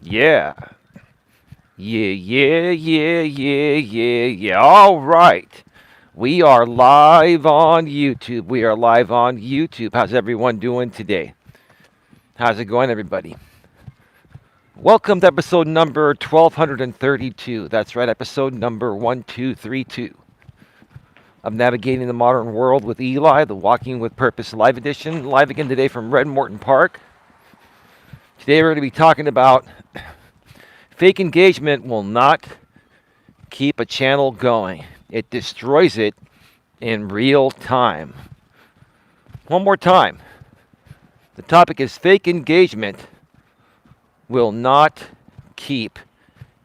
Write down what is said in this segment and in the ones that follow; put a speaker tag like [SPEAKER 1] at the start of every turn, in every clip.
[SPEAKER 1] Yeah. Yeah. All right. We are live on YouTube. We are live on YouTube. How's everyone doing today? How's it going, everybody? Welcome to episode number 1232. That's right, episode number 1232 of Navigating the Modern World with Eli, the Walking with Purpose Live Edition. Live again today from Red Morton Park. Today we're going to be talking about fake engagement will not keep a channel going. It destroys it in real time. One more time. The topic is fake engagement will not keep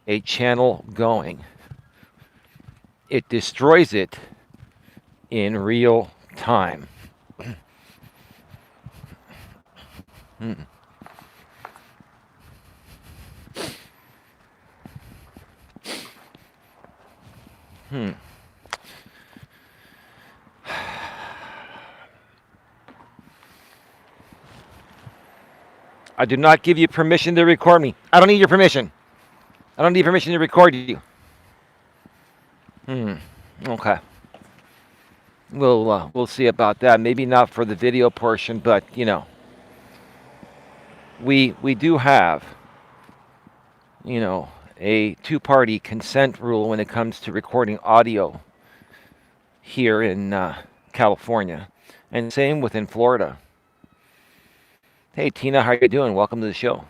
[SPEAKER 1] a channel going. It destroys it in real time. Hmm. Hmm. I do not give you permission to record me. I don't need your permission. I don't need permission to record you. Okay. We'll see about that. Maybe not for the video portion, but we do have a two-party consent rule when it comes to recording audio here in California, and same within Florida. Hey Tina, how you doing? Welcome to the show.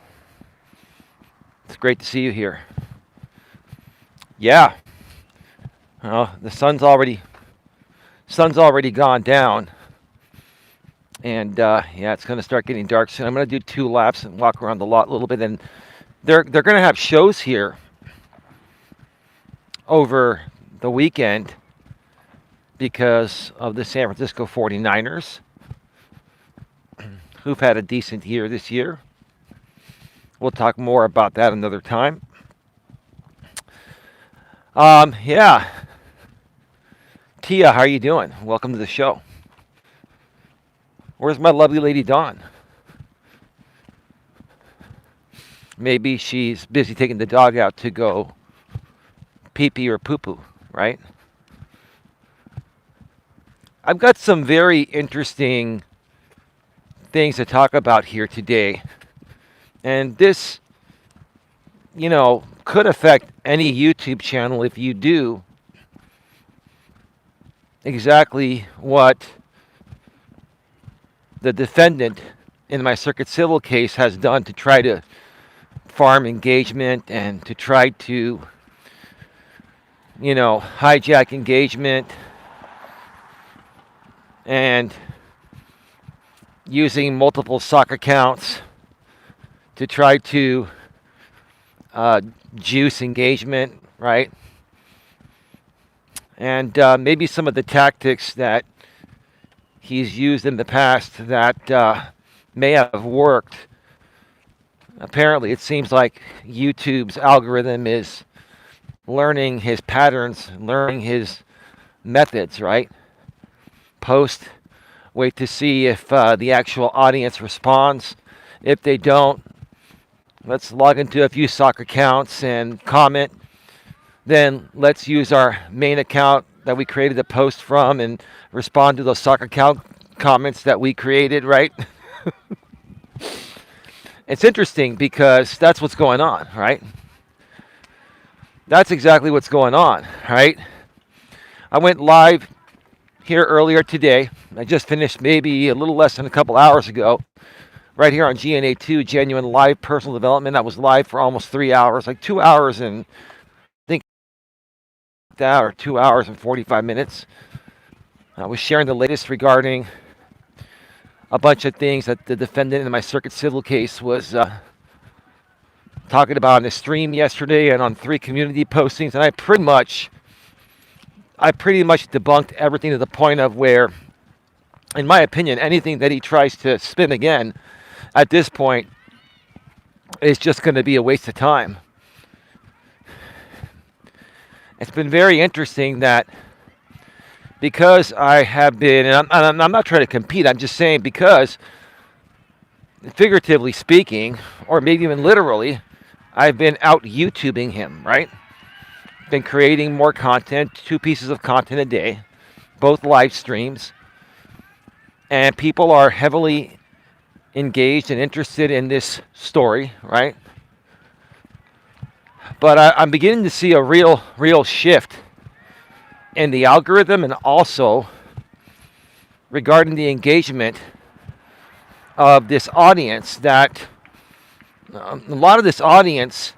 [SPEAKER 1] It's great to see you here. Yeah, the sun's already gone down, and yeah, it's going to start getting dark soon. I'm going to do 2 laps and walk around the lot a little bit, and they're going to have shows here over the weekend because of the San Francisco 49ers, who've had a decent year this year. We'll talk more about that another time. Yeah. Tia, how are you doing? Welcome to the show. Where's my lovely lady Dawn? Maybe she's busy taking the dog out to go pee-pee or poo-poo, right? I've got some very interesting things to talk about here today. And this, could affect any YouTube channel if you do exactly what the defendant in my circuit civil case has done to try to farm engagement and to try to, hijack engagement and using multiple sock accounts to try to juice engagement, right? And maybe some of the tactics that he's used in the past that may have worked. Apparently, it seems like YouTube's algorithm is learning his patterns, learning his methods, right? Post, wait to see if the actual audience responds. If they don't, let's log into a few sock accounts and comment. Then let's use our main account that we created the post from and respond to those sock account comments that we created, right? It's interesting because that's what's going on, right? That's exactly what's going on, right? I went live here earlier today. I just finished maybe a little less than a couple hours ago, right here on GNA2, Genuine Live Personal Development. I was live for almost 3 hours, like 2 hours and I think that, or 2 hours and 45 minutes. I was sharing the latest regarding a bunch of things that the defendant in my circuit civil case was talking about on the stream yesterday and on 3 community postings, and I pretty much debunked everything to the point of where, in my opinion, anything that he tries to spin again at this point is just going to be a waste of time. It's been very interesting that because I have been, and I'm not trying to compete, I'm just saying because, figuratively speaking, or maybe even literally, I've been out YouTubing him, right? Been creating more content, 2 pieces of content a day, both live streams. And people are heavily engaged and interested in this story, right? But I'm beginning to see a real shift in the algorithm, and also regarding the engagement of this audience, that a lot of this audience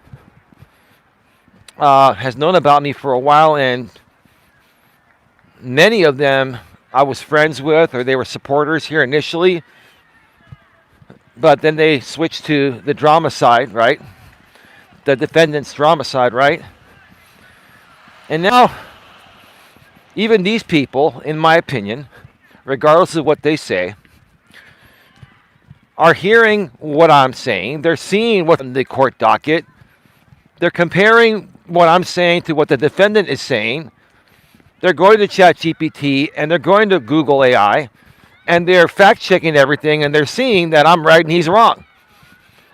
[SPEAKER 1] has known about me for a while, and many of them I was friends with, or they were supporters here initially, but then they switched to the drama side, right? The defendant's drama side, right? And now, even these people, in my opinion, regardless of what they say, are hearing what I'm saying. They're seeing what's in the court docket. They're comparing what I'm saying to what the defendant is saying. They're going to ChatGPT and they're going to Google AI, and they're fact checking everything, and they're seeing that I'm right and he's wrong.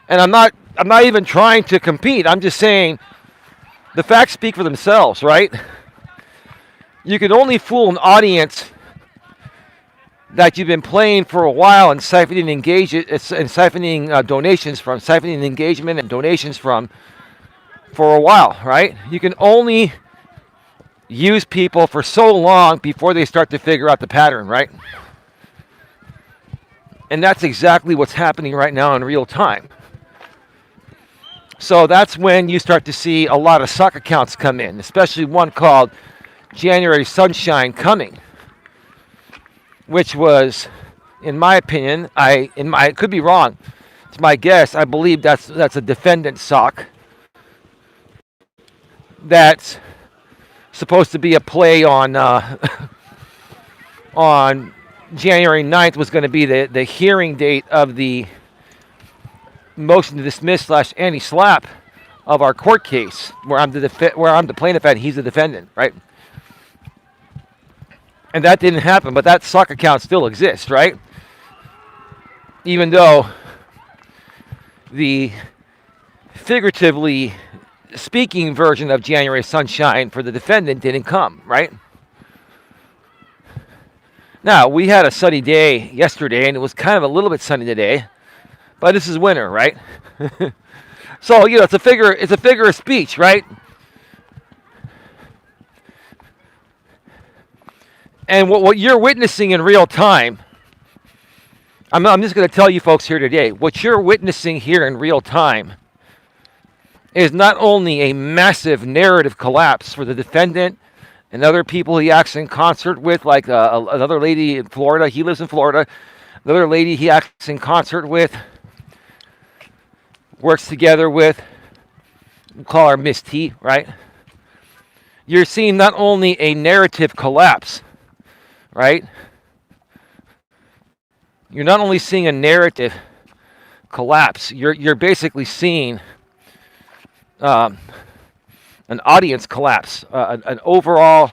[SPEAKER 1] And I'm not even trying to compete. I'm just saying the facts speak for themselves, right? You can only fool an audience that you've been playing for a while and siphoning donations from, siphoning engagement and donations from for a while, right? You can only use people for so long before they start to figure out the pattern, right? And that's exactly what's happening right now in real time. So that's when you start to see a lot of suck accounts come in, especially one called January Sunshine Coming, which was, in my opinion, I could be wrong. It's my guess. I believe that's a defendant sock. That's supposed to be a play on on January 9th was going to be the hearing date of the motion to dismiss / anti-slap of our court case, where I'm the plaintiff and he's the defendant, right? And that didn't happen, but that sock account still exists, right? Even though the figuratively speaking version of January Sunshine for the defendant didn't come, right? Now, we had a sunny day yesterday, and it was kind of a little bit sunny today, but this is winter, right? So, it's a figure of speech, right? And what you're witnessing in real time, I'm just going to tell you folks here today, what you're witnessing here in real time is not only a massive narrative collapse for the defendant and other people he acts in concert with, like another lady in Florida. He lives in Florida. Another lady he acts in concert with, works together with, we'll call her Miss T, right? You're seeing not only a narrative collapse, right? You're not only seeing a narrative collapse, you're basically seeing an audience collapse, an overall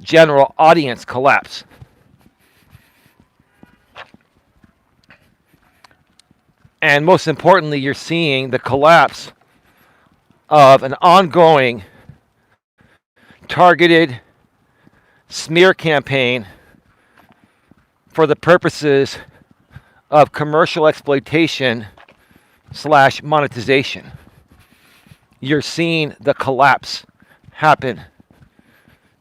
[SPEAKER 1] general audience collapse. And most importantly, you're seeing the collapse of an ongoing targeted smear campaign for the purposes of commercial exploitation / monetization. You're seeing the collapse happen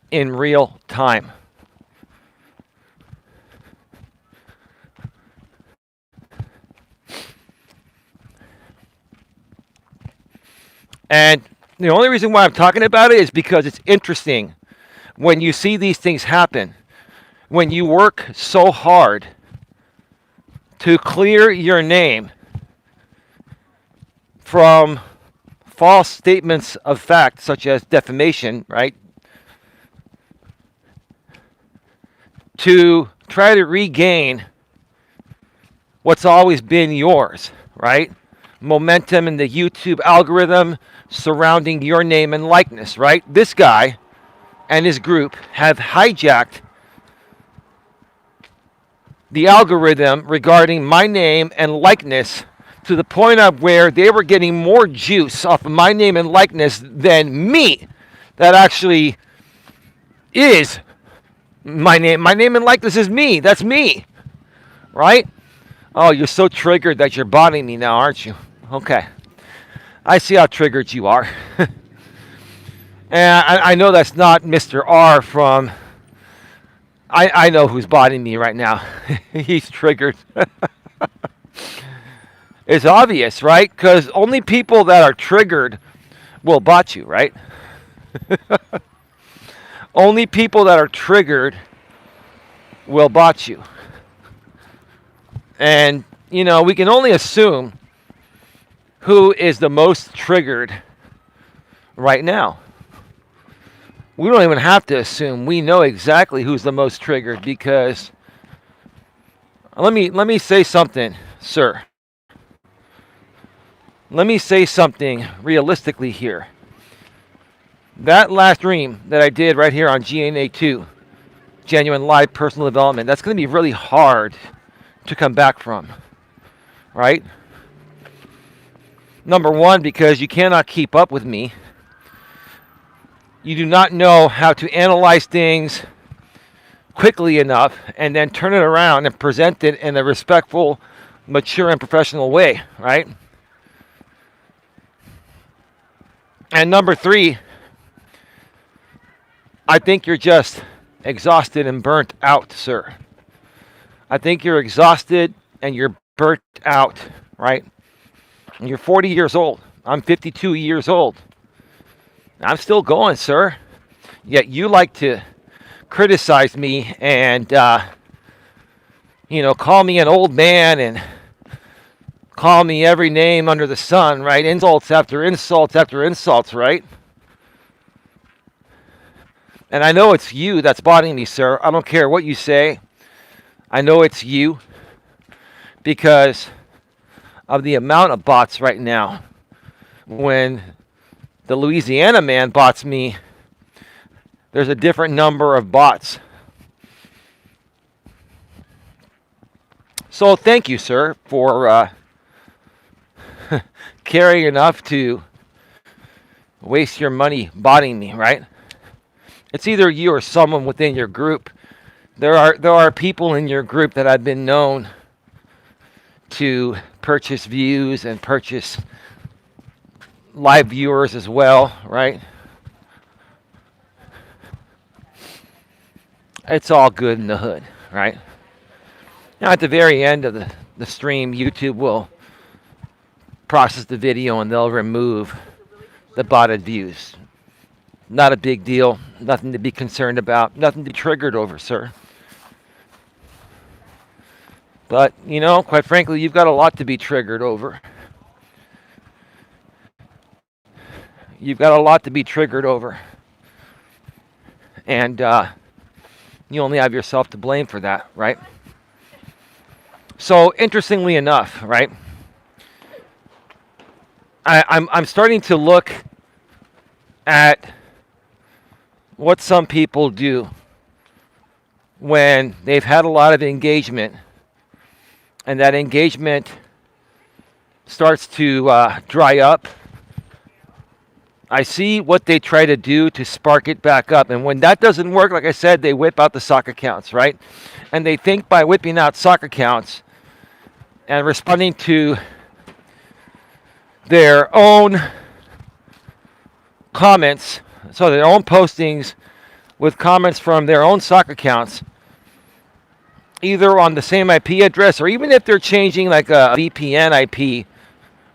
[SPEAKER 1] in real time. And the only reason why I'm talking about it is because it's interesting when you see these things happen, when you work so hard to clear your name from false statements of fact, such as defamation, right? To try to regain what's always been yours, right? Momentum in the YouTube algorithm surrounding your name and likeness, right? This guy and his group have hijacked the algorithm regarding my name and likeness to the point of where they were getting more juice off of my name and likeness than me. That actually is my name. My name and likeness is me. That's me. Right? Oh, you're so triggered that you're botting me now, aren't you? Okay. I see how triggered you are. And I know that's not Mr. R from... I know who's botting me right now. He's triggered. It's obvious, right? Because only people that are triggered will bot you, right? Only people that are triggered will bot you. And, you know, we can only assume who is the most triggered right now. We don't even have to assume. We know exactly who's the most triggered because let me say something, sir. Let me say something realistically here. That last stream that I did right here on GNA2, Genuine Live Personal Development, that's going to be really hard to come back from, right? Number one, because you cannot keep up with me. You do not know how to analyze things quickly enough and then turn it around and present it in a respectful, mature, and professional way, right? And number three, I think you're just exhausted and burnt out, sir. I think you're exhausted and you're burnt out, right? And you're 40 years old. I'm 52 years old. I'm still going, sir. Yet you like to criticize me and, call me an old man and call me every name under the sun, right? Insults after insults after insults, right? And I know it's you that's botting me, sir. I don't care what you say. I know it's you because of the amount of bots right now. When the Louisiana man bots me, there's a different number of bots. So thank you, sir, for caring enough to waste your money botting me, right? It's either you or someone within your group. There are people in your group that have been known to purchase views and purchase live viewers as well, right? It's all good in the hood, right? Now at the very end of the stream, YouTube will process the video and they'll remove the botted views. Not a big deal. Nothing to be concerned about. Nothing to be triggered over, sir. But, quite frankly, you've got a lot to be triggered over. You've got a lot to be triggered over. And you only have yourself to blame for that, right? So, interestingly enough, right? I'm starting to look at what some people do when they've had a lot of engagement and that engagement starts to dry up. I see what they try to do to spark it back up. And when that doesn't work, like I said, they whip out the sock accounts, right? And they think by whipping out sock accounts and responding to their own comments, so their own postings with comments from their own sock accounts, either on the same IP address or even if they're changing like a VPN IP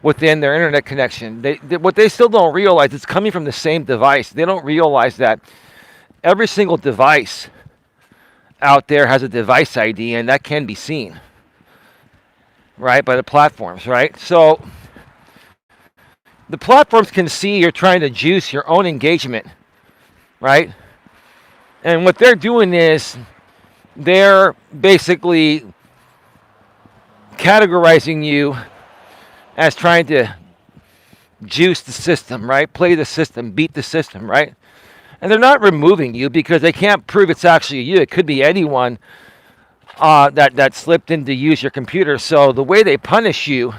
[SPEAKER 1] within their internet connection. What they still don't realize is coming from the same device. They don't realize that every single device out there has a device ID, and that can be seen, right, by the platforms, right? So the platforms can see you're trying to juice your own engagement, right? And what they're doing is they're basically categorizing you as trying to juice the system, right? Play the system, beat the system, right? And they're not removing you because they can't prove it's actually you. It could be anyone that slipped in to use your computer. So the way they punish you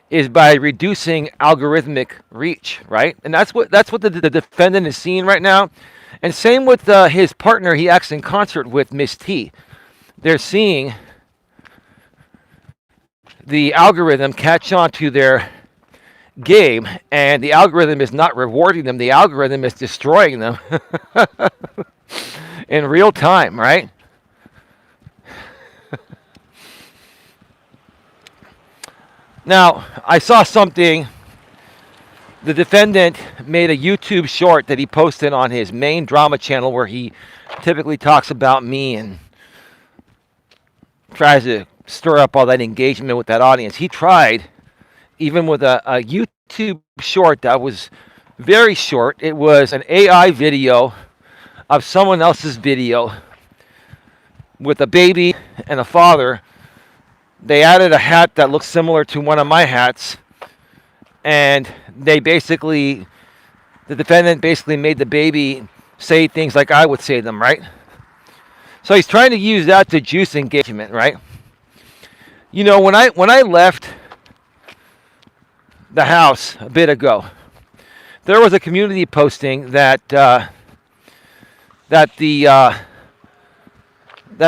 [SPEAKER 1] is by reducing algorithmic reach, right? And that's what the defendant is seeing right now. And same with his partner he acts in concert with, Miss T. They're seeing the algorithm catch on to their game, and the algorithm is not rewarding them. The algorithm is destroying them in real time, right? Now, I saw something. The defendant made a YouTube short that he posted on his main drama channel where he typically talks about me and tries to stir up all that engagement with that audience. He tried, even with a YouTube short that was very short. It was an AI video of someone else's video with a baby and a father. They added a hat that looks similar to one of my hats, and the defendant basically made the baby say things like I would say them, right? So he's trying to use that to juice engagement, right? You know, when I left the house a bit ago, there was a community posting that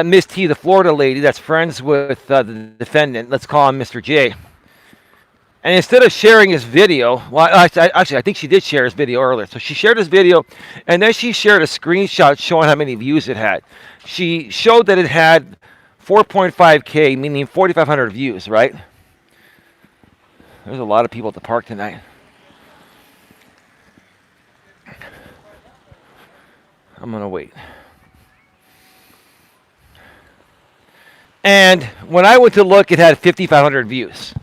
[SPEAKER 1] Miss T, the Florida lady that's friends with the defendant, let's call him Mr. J. And instead of sharing his video, well, actually, I think she did share his video earlier. So she shared his video, and then she shared a screenshot showing how many views it had. She showed that it had 4.5K, meaning 4,500 views, right? There's a lot of people at the park tonight. I'm going to wait. And when I went to look, it had 5,500 views.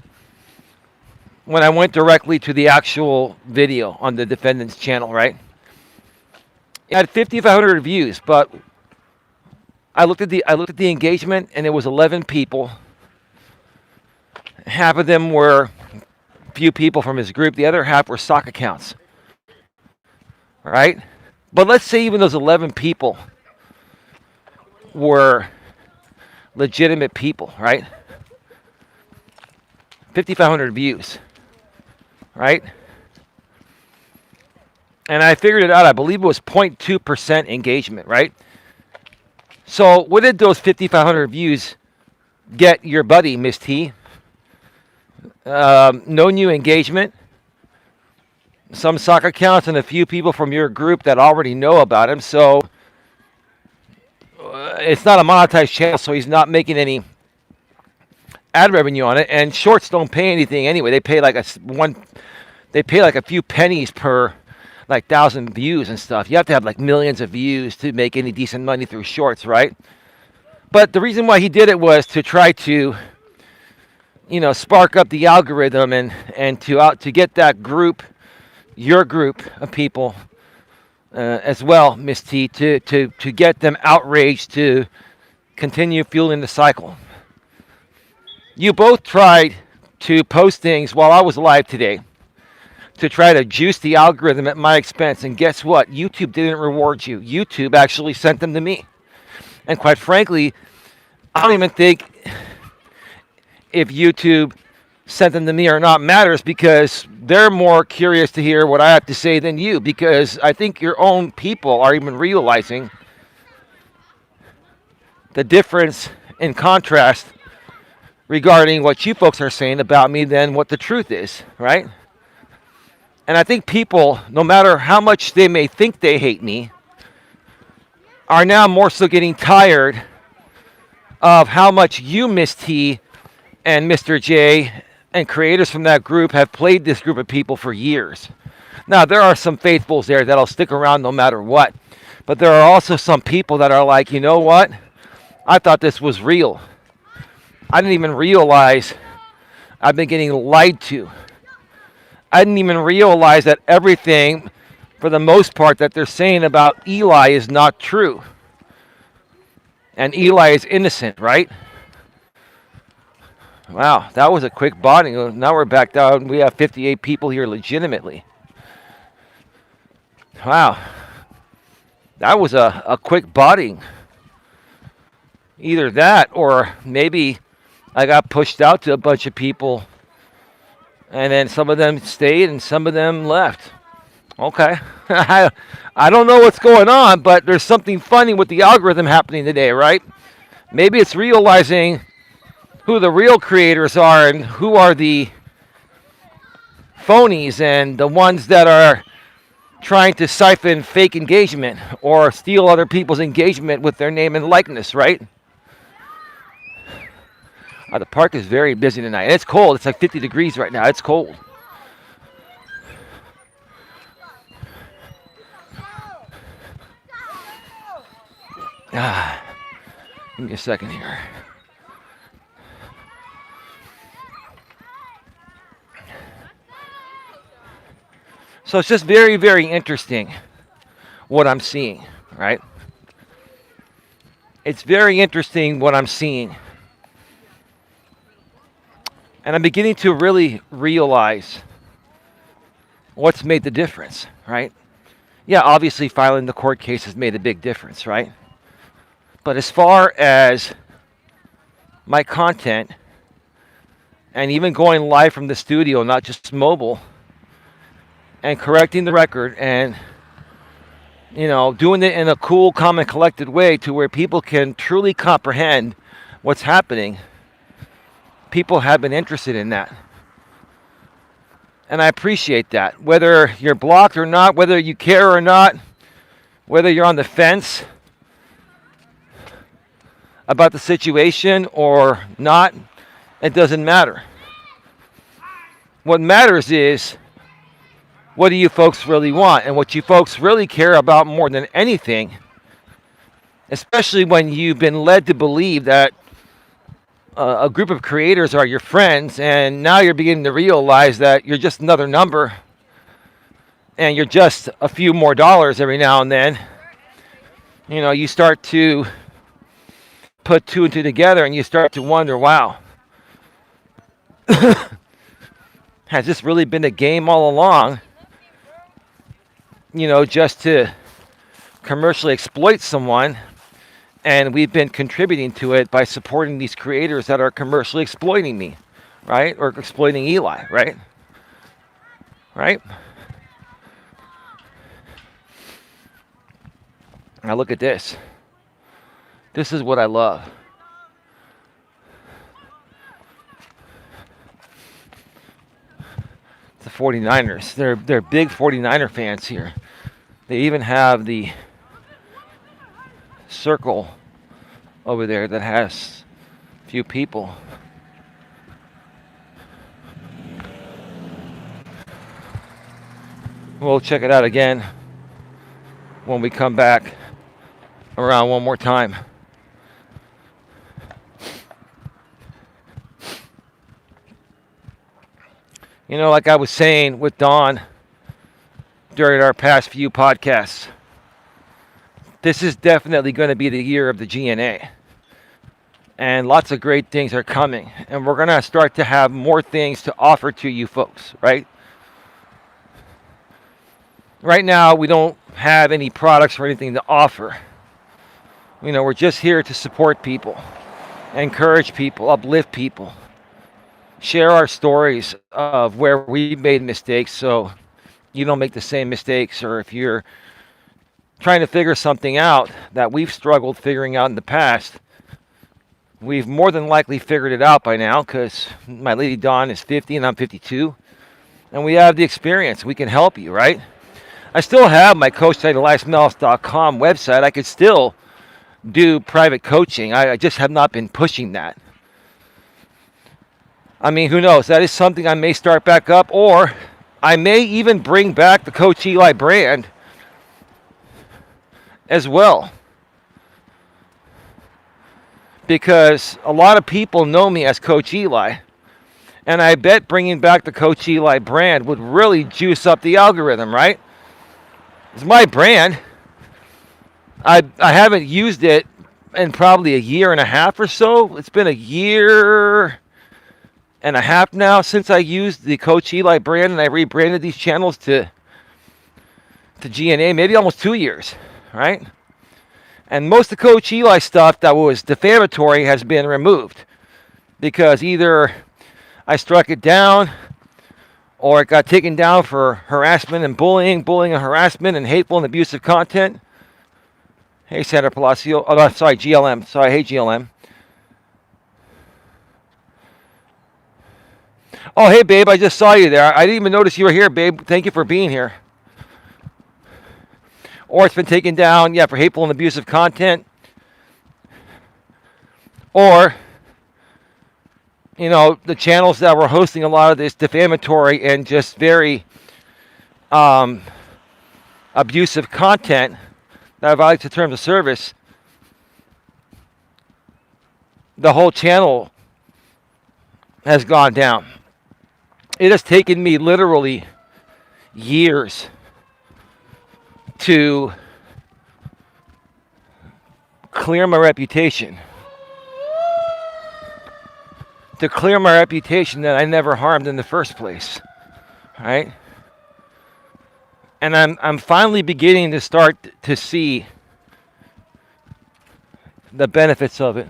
[SPEAKER 1] When I went directly to the actual video on the defendant's channel, right? It had 5,500 views, but I looked at the engagement, and it was 11 people. Half of them were a few people from his group. The other half were stock accounts, right? But let's say even those 11 people were legitimate people, right? 5,500 views, right? And I figured it out. I believe it was 0.2% engagement, right? So what did those 5,500 views get your buddy, Miss T? No new engagement, some stock accounts, and a few people from your group that already know about him. So it's not a monetized channel, so he's not making any ad revenue on it. And shorts don't pay anything anyway. They pay like a few pennies per like 1,000 views and stuff. You have to have like millions of views to make any decent money through shorts, right? But the reason why he did it was to try to, you know, spark up the algorithm and to get that group, your group of people, as well, Miss T, to get them outraged to continue fueling the cycle. You both tried to post things while I was live today to try to juice the algorithm at my expense, and guess what? YouTube didn't reward you. YouTube actually sent them to me. And quite frankly, I don't even think if YouTube sent them to me or not matters, because they're more curious to hear what I have to say than you, because I think your own people are even realizing the difference in contrast regarding what you folks are saying about me than what the truth is, right? And I think people, no matter how much they may think they hate me, are now more so getting tired of how much you, Miss T, and Mr. J, and creators from that group have played this group of people for years. Now, there are some faithfuls there that'll stick around no matter what. But there are also some people that are like, you know what? I thought this was real. I didn't even realize I've been getting lied to. I didn't even realize that everything, for the most part, that they're saying about Eli is not true. And Eli is innocent, right? Wow, that was a quick bonding. Now we're back down. We have 58 people here legitimately. Wow. That was a quick bonding. Either that, or maybe I got pushed out to a bunch of people And then some of them stayed and some of them left. Okay. I don't know what's going on, but there's something funny with the algorithm happening today, right? Maybe it's realizing who the real creators are and who are the phonies and the ones that are trying to siphon fake engagement or steal other people's engagement with their name and likeness, right? The park is very busy tonight. And it's cold. It's like 50 degrees right now. It's cold. Give me a second here. So it's just very, very interesting what I'm seeing, right? It's very interesting what I'm seeing. And I'm beginning to really realize what's made the difference, right? Yeah, obviously filing the court case has made a big difference, right? But as far as my content and even going live from the studio, not just mobile, and correcting the record and, doing it in a cool, calm, and collected way to where people can truly comprehend what's happening, people have been interested in that. And I appreciate that. Whether you're blocked or not, whether you care or not, whether you're on the fence about the situation or not, it doesn't matter. What matters is, what do you folks really want? And what you folks really care about more than anything, especially when you've been led to believe that a group of creators are your friends, and now you're beginning to realize that you're just another number, and you're just a few more dollars every now and then. You start to put two and two together, and you start to wonder, wow, has this really been a game all along? Just to commercially exploit someone, and we've been contributing to it by supporting these creators that are commercially exploiting me, right? Or exploiting Eli, right? Right? Now look at this. This is what I love. The 49ers. They're big 49er fans here. They even have the circle over there that has a few people. We'll check it out again when we come back around one more time. Like I was saying with Dawn during our past few podcasts, this is definitely going to be the year of the GNA. And lots of great things are coming. And we're going to start to have more things to offer to you folks, right? Right now, we don't have any products or anything to offer. We're just here to support people, encourage people, uplift people, share our stories of where we made mistakes so you don't make the same mistakes, or if you're trying to figure something out that we've struggled figuring out in the past, we've more than likely figured it out by now, because my lady Dawn is 50 and I'm 52, and we have the experience. We can help you, right? I still have my coach site, eliasmelas.com website. I could still do private coaching. I just have not been pushing that. Who knows? That is something I may start back up, or I may even bring back the Coach Eli brand as well. Because a lot of people know me as Coach Eli, and I bet bringing back the Coach Eli brand would really juice up the algorithm, right? It's my brand. I haven't used it in probably a year and a half or so. It's been a year and a half now since I used the Coach Eli brand, and I rebranded these channels to GNA, maybe almost 2 years, right? And most of Coach Eli stuff that was defamatory has been removed, because either I struck it down or it got taken down for harassment and bullying and harassment and hateful and abusive content. Hey, Sandra Palacio. Oh, no, sorry, GLM. Sorry, hey, GLM. Oh, hey, babe, I just saw you there. I didn't even notice you were here, babe. Thank you for being here. Or it's been taken down, yeah, for hateful and abusive content. Or, you know, the channels that were hosting a lot of this defamatory and just very abusive content that violates the terms of service, the whole channel has gone down. It has taken me literally years to clear my reputation. To clear my reputation that I never harmed in the first place. Right? And I'm finally beginning to start to see the benefits of it.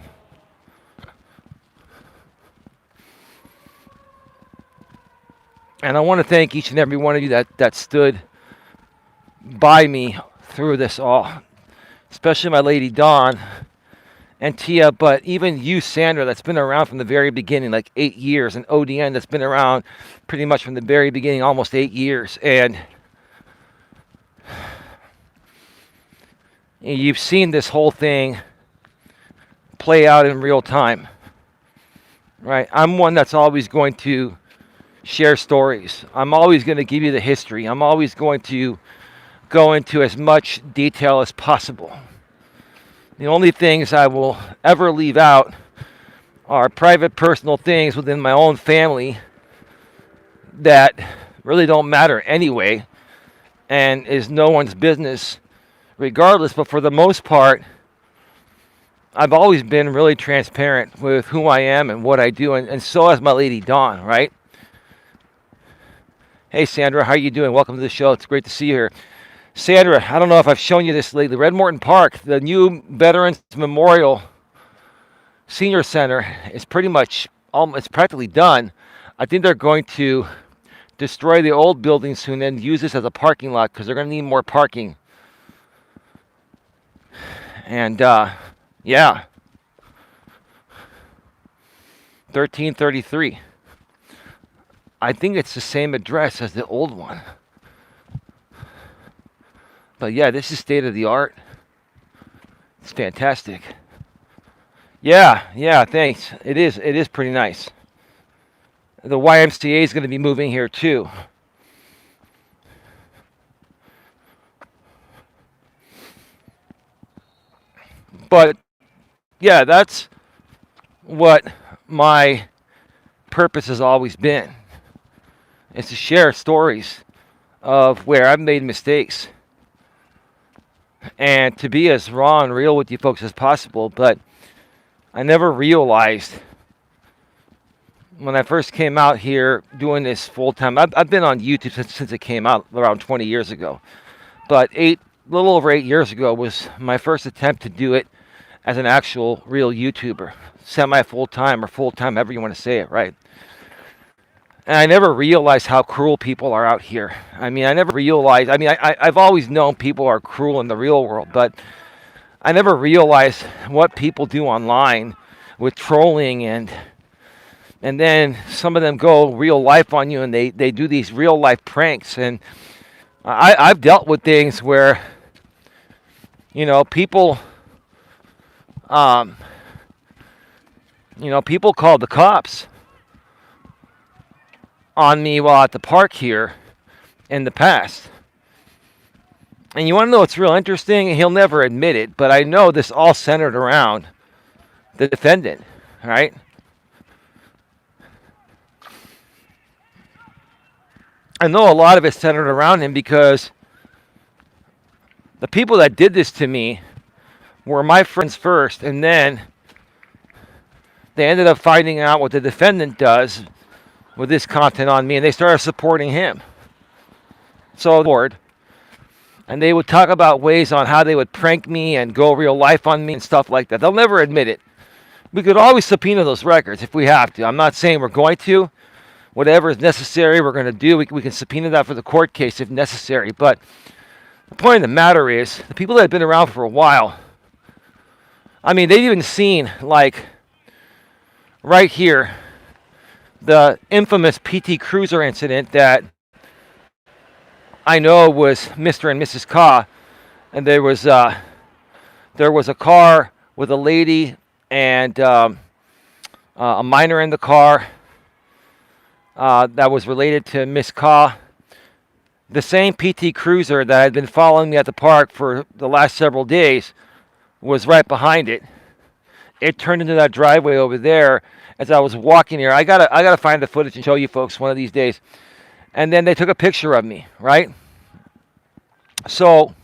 [SPEAKER 1] And I want to thank each and every one of you that stood by me through this all. Especially my lady Dawn and Tia, but even you, Sandra, that's been around from the very beginning, like 8 years, and ODN that's been around pretty much from the very beginning, almost 8 years. And you've seen this whole thing play out in real time. Right? I'm one that's always going to share stories. I'm always going to give you the history. I'm always going to go into as much detail as possible. The only things I will ever leave out are private, personal things within my own family that really don't matter anyway and is no one's business regardless. But for the most part, I've always been really transparent with who I am and what I do, and so has my lady Dawn, right? Hey, Sandra, how are you doing? Welcome to the show. It's great to see you here. Sandra, I don't know if I've shown you this lately. Red Morton Park, the new Veterans Memorial Senior Center is pretty much, it's practically done. I think they're going to destroy the old building soon and use this as a parking lot because they're going to need more parking. And, yeah. 1333. I think it's the same address as the old one. But yeah, this is state of the art. It's fantastic. Yeah, thanks. It is pretty nice. The YMCA is going to be moving here too. But yeah, that's what my purpose has always been. Is to share stories of where I've made mistakes and to be as raw and real with you folks as possible. But I never realized when I first came out here doing this full time. I've been on YouTube since it came out around 20 years ago, but a little over 8 years ago was my first attempt to do it as an actual real YouTuber, semi full time or full time, however you want to say it, right? And I never realized how cruel people are out here. I mean, I never realized, I've always known people are cruel in the real world, but I never realized what people do online with trolling and then some of them go real life on you and they do these real life pranks. And I've dealt with things where, you know, people called the cops on me while at the park here in the past. And you want to know what's real interesting? He'll never admit it, but I know this all centered around the defendant, right? I know a lot of it centered around him because the people that did this to me were my friends first, and then they ended up finding out what the defendant does with this content on me, and they started supporting him. So, Lord, and they would talk about ways on how they would prank me and go real life on me and stuff like that. They'll never admit it. We could always subpoena those records if we have to. I'm not saying we're going to, whatever is necessary, we're going to do. We can subpoena that for the court case if necessary. But the point of the matter is, the people that have been around for a while, I mean, they've even seen, like, right here, the infamous PT Cruiser incident that I know was Mr. and Mrs. Ka, and there was a car with a lady and a minor in the car that was related to Miss Ka. The same PT Cruiser that had been following me at the park for the last several days was right behind it. It turned into that driveway over there as I was walking here. I gotta find the footage and show you folks one of these days. And then they took a picture of me, right? So,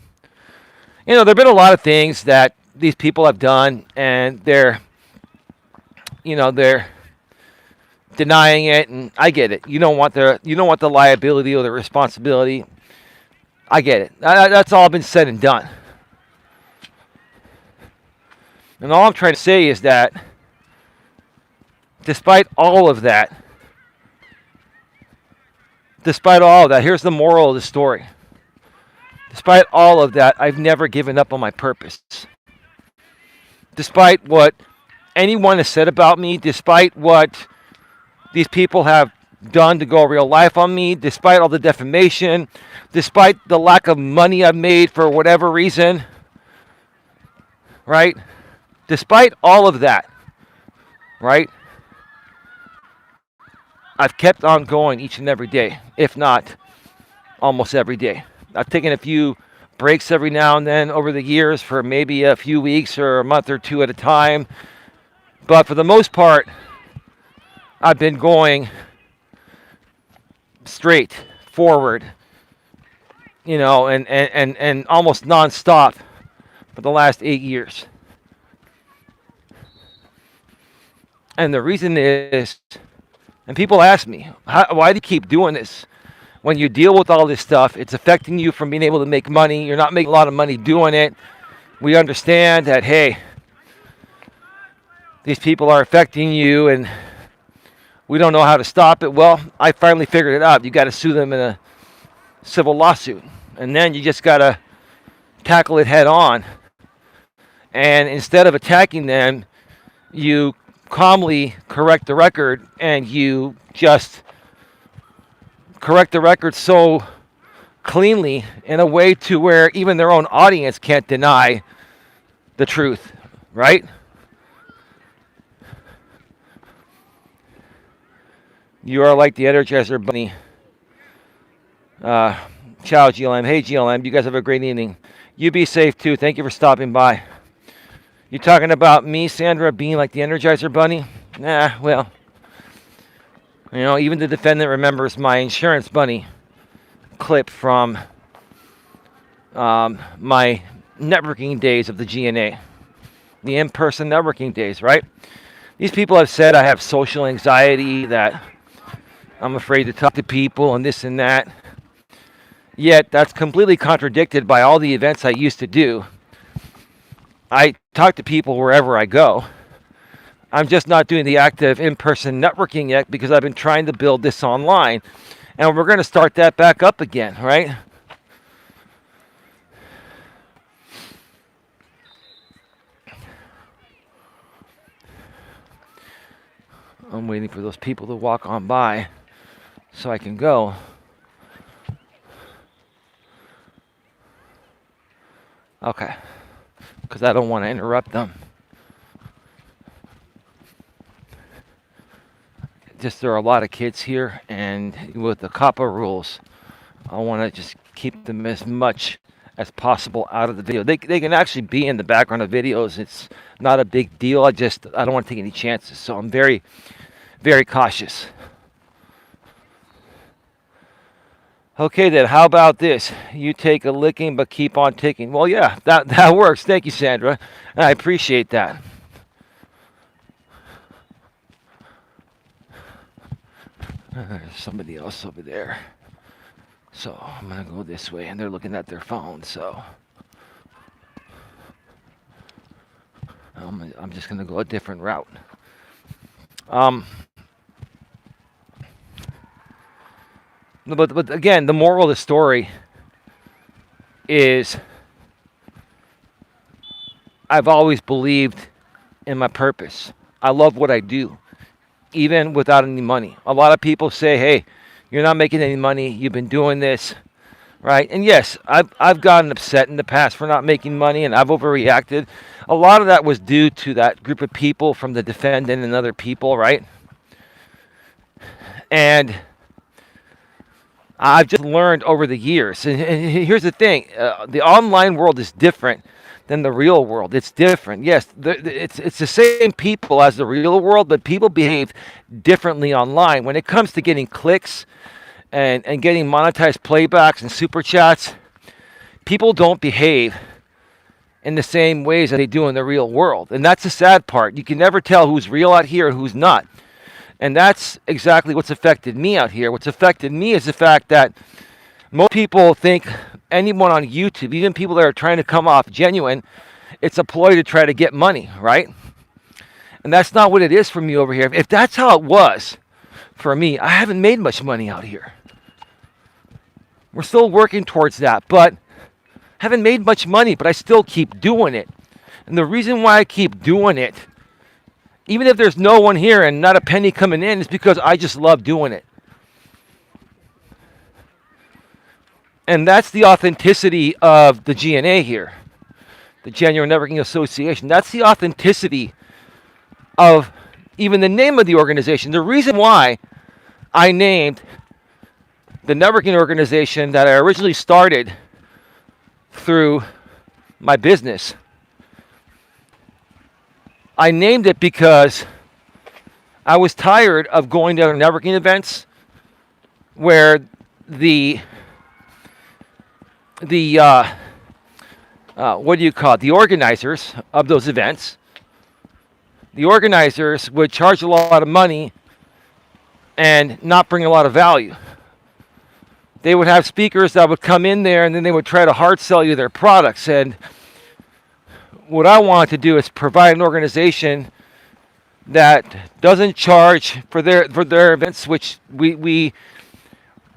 [SPEAKER 1] there have been a lot of things that these people have done, and they're denying it, and I get it. You don't want the liability or the responsibility. I get it. That's all been said and done. And all I'm trying to say is that despite all of that, here's the moral of the story. Despite all of that, I've never given up on my purpose. Despite what anyone has said about me, despite what these people have done to go real life on me, despite all the defamation, despite the lack of money I've made for whatever reason, right? Despite all of that, right? I've kept on going each and every day, if not almost every day. I've taken a few breaks every now and then over the years for maybe a few weeks or a month or two at a time. But for the most part, I've been going straight forward, and almost nonstop for the last 8 years. And the reason is, and people ask me, why do you keep doing this? When you deal with all this stuff, it's affecting you from being able to make money. You're not making a lot of money doing it. We understand that, hey, these people are affecting you and we don't know how to stop it. Well, I finally figured it out. You got to sue them in a civil lawsuit. And then you just got to tackle it head on. And instead of attacking them, you calmly correct the record, and you just correct the record so cleanly in a way to where even their own audience can't deny the truth, right? You are like the Energizer Bunny. Ciao, GLM. Hey, GLM. You guys have a great evening. You be safe, too. Thank you for stopping by. You talking about me, Sandra, being like the Energizer Bunny? Nah, well, even the defendant remembers my insurance bunny clip from my networking days of the GNA, the in-person networking days, right? These people have said I have social anxiety, that I'm afraid to talk to people and this and that. Yet that's completely contradicted by all the events I used to do. I talk to people wherever I go. I'm just not doing the active in-person networking yet because I've been trying to build this online. And we're going to start that back up again, right? I'm waiting for those people to walk on by so I can go. Okay. Because I don't want to interrupt them. Just there are a lot of kids here, and with the COPPA rules, I want to just keep them as much as possible out of the video. They can actually be in the background of videos. It's not a big deal. I don't want to take any chances. So I'm very, very cautious. Okay then, how about this? You take a licking but keep on ticking. Well, yeah, that works. Thank you, Sandra. I appreciate that. There's somebody else over there. So I'm going to go this way, and they're looking at their phone, so I'm just going to go a different route. But again, the moral of the story is I've always believed in my purpose. I love what I do, even without any money. A lot of people say, hey, you're not making any money. You've been doing this, right? And yes, I've gotten upset in the past for not making money, and I've overreacted. A lot of that was due to that group of people from the defendant and other people, right? And I've just learned over the years. And here's the thing: the online world is different than the real world. It's different. Yes, it's the same people as the real world, but people behave differently online. When it comes to getting clicks and getting monetized playbacks and super chats, people don't behave in the same ways that they do in the real world. And that's the sad part. You can never tell who's real out here and who's not. And that's exactly what's affected me out here. What's affected me is the fact that most people think anyone on YouTube, even people that are trying to come off genuine, it's a ploy to try to get money, right? And that's not what it is for me over here. If that's how it was for me, I haven't made much money out here. We're still working towards that, but haven't made much money, but I still keep doing it. And the reason why I keep doing it, even if there's no one here and not a penny coming in, is because I just love doing it. And that's the authenticity of the GNA here, the Genuine Networking Association. That's the authenticity of even the name of the organization. The reason why I named the networking organization that I originally started through my business, I named it because I was tired of going to networking events where the what do you call it? The organizers of those events, the organizers would charge a lot of money and not bring a lot of value. They would have speakers that would come in there and then they would try to hard sell you their products. And what I wanted to do is provide an organization that doesn't charge for their events, which we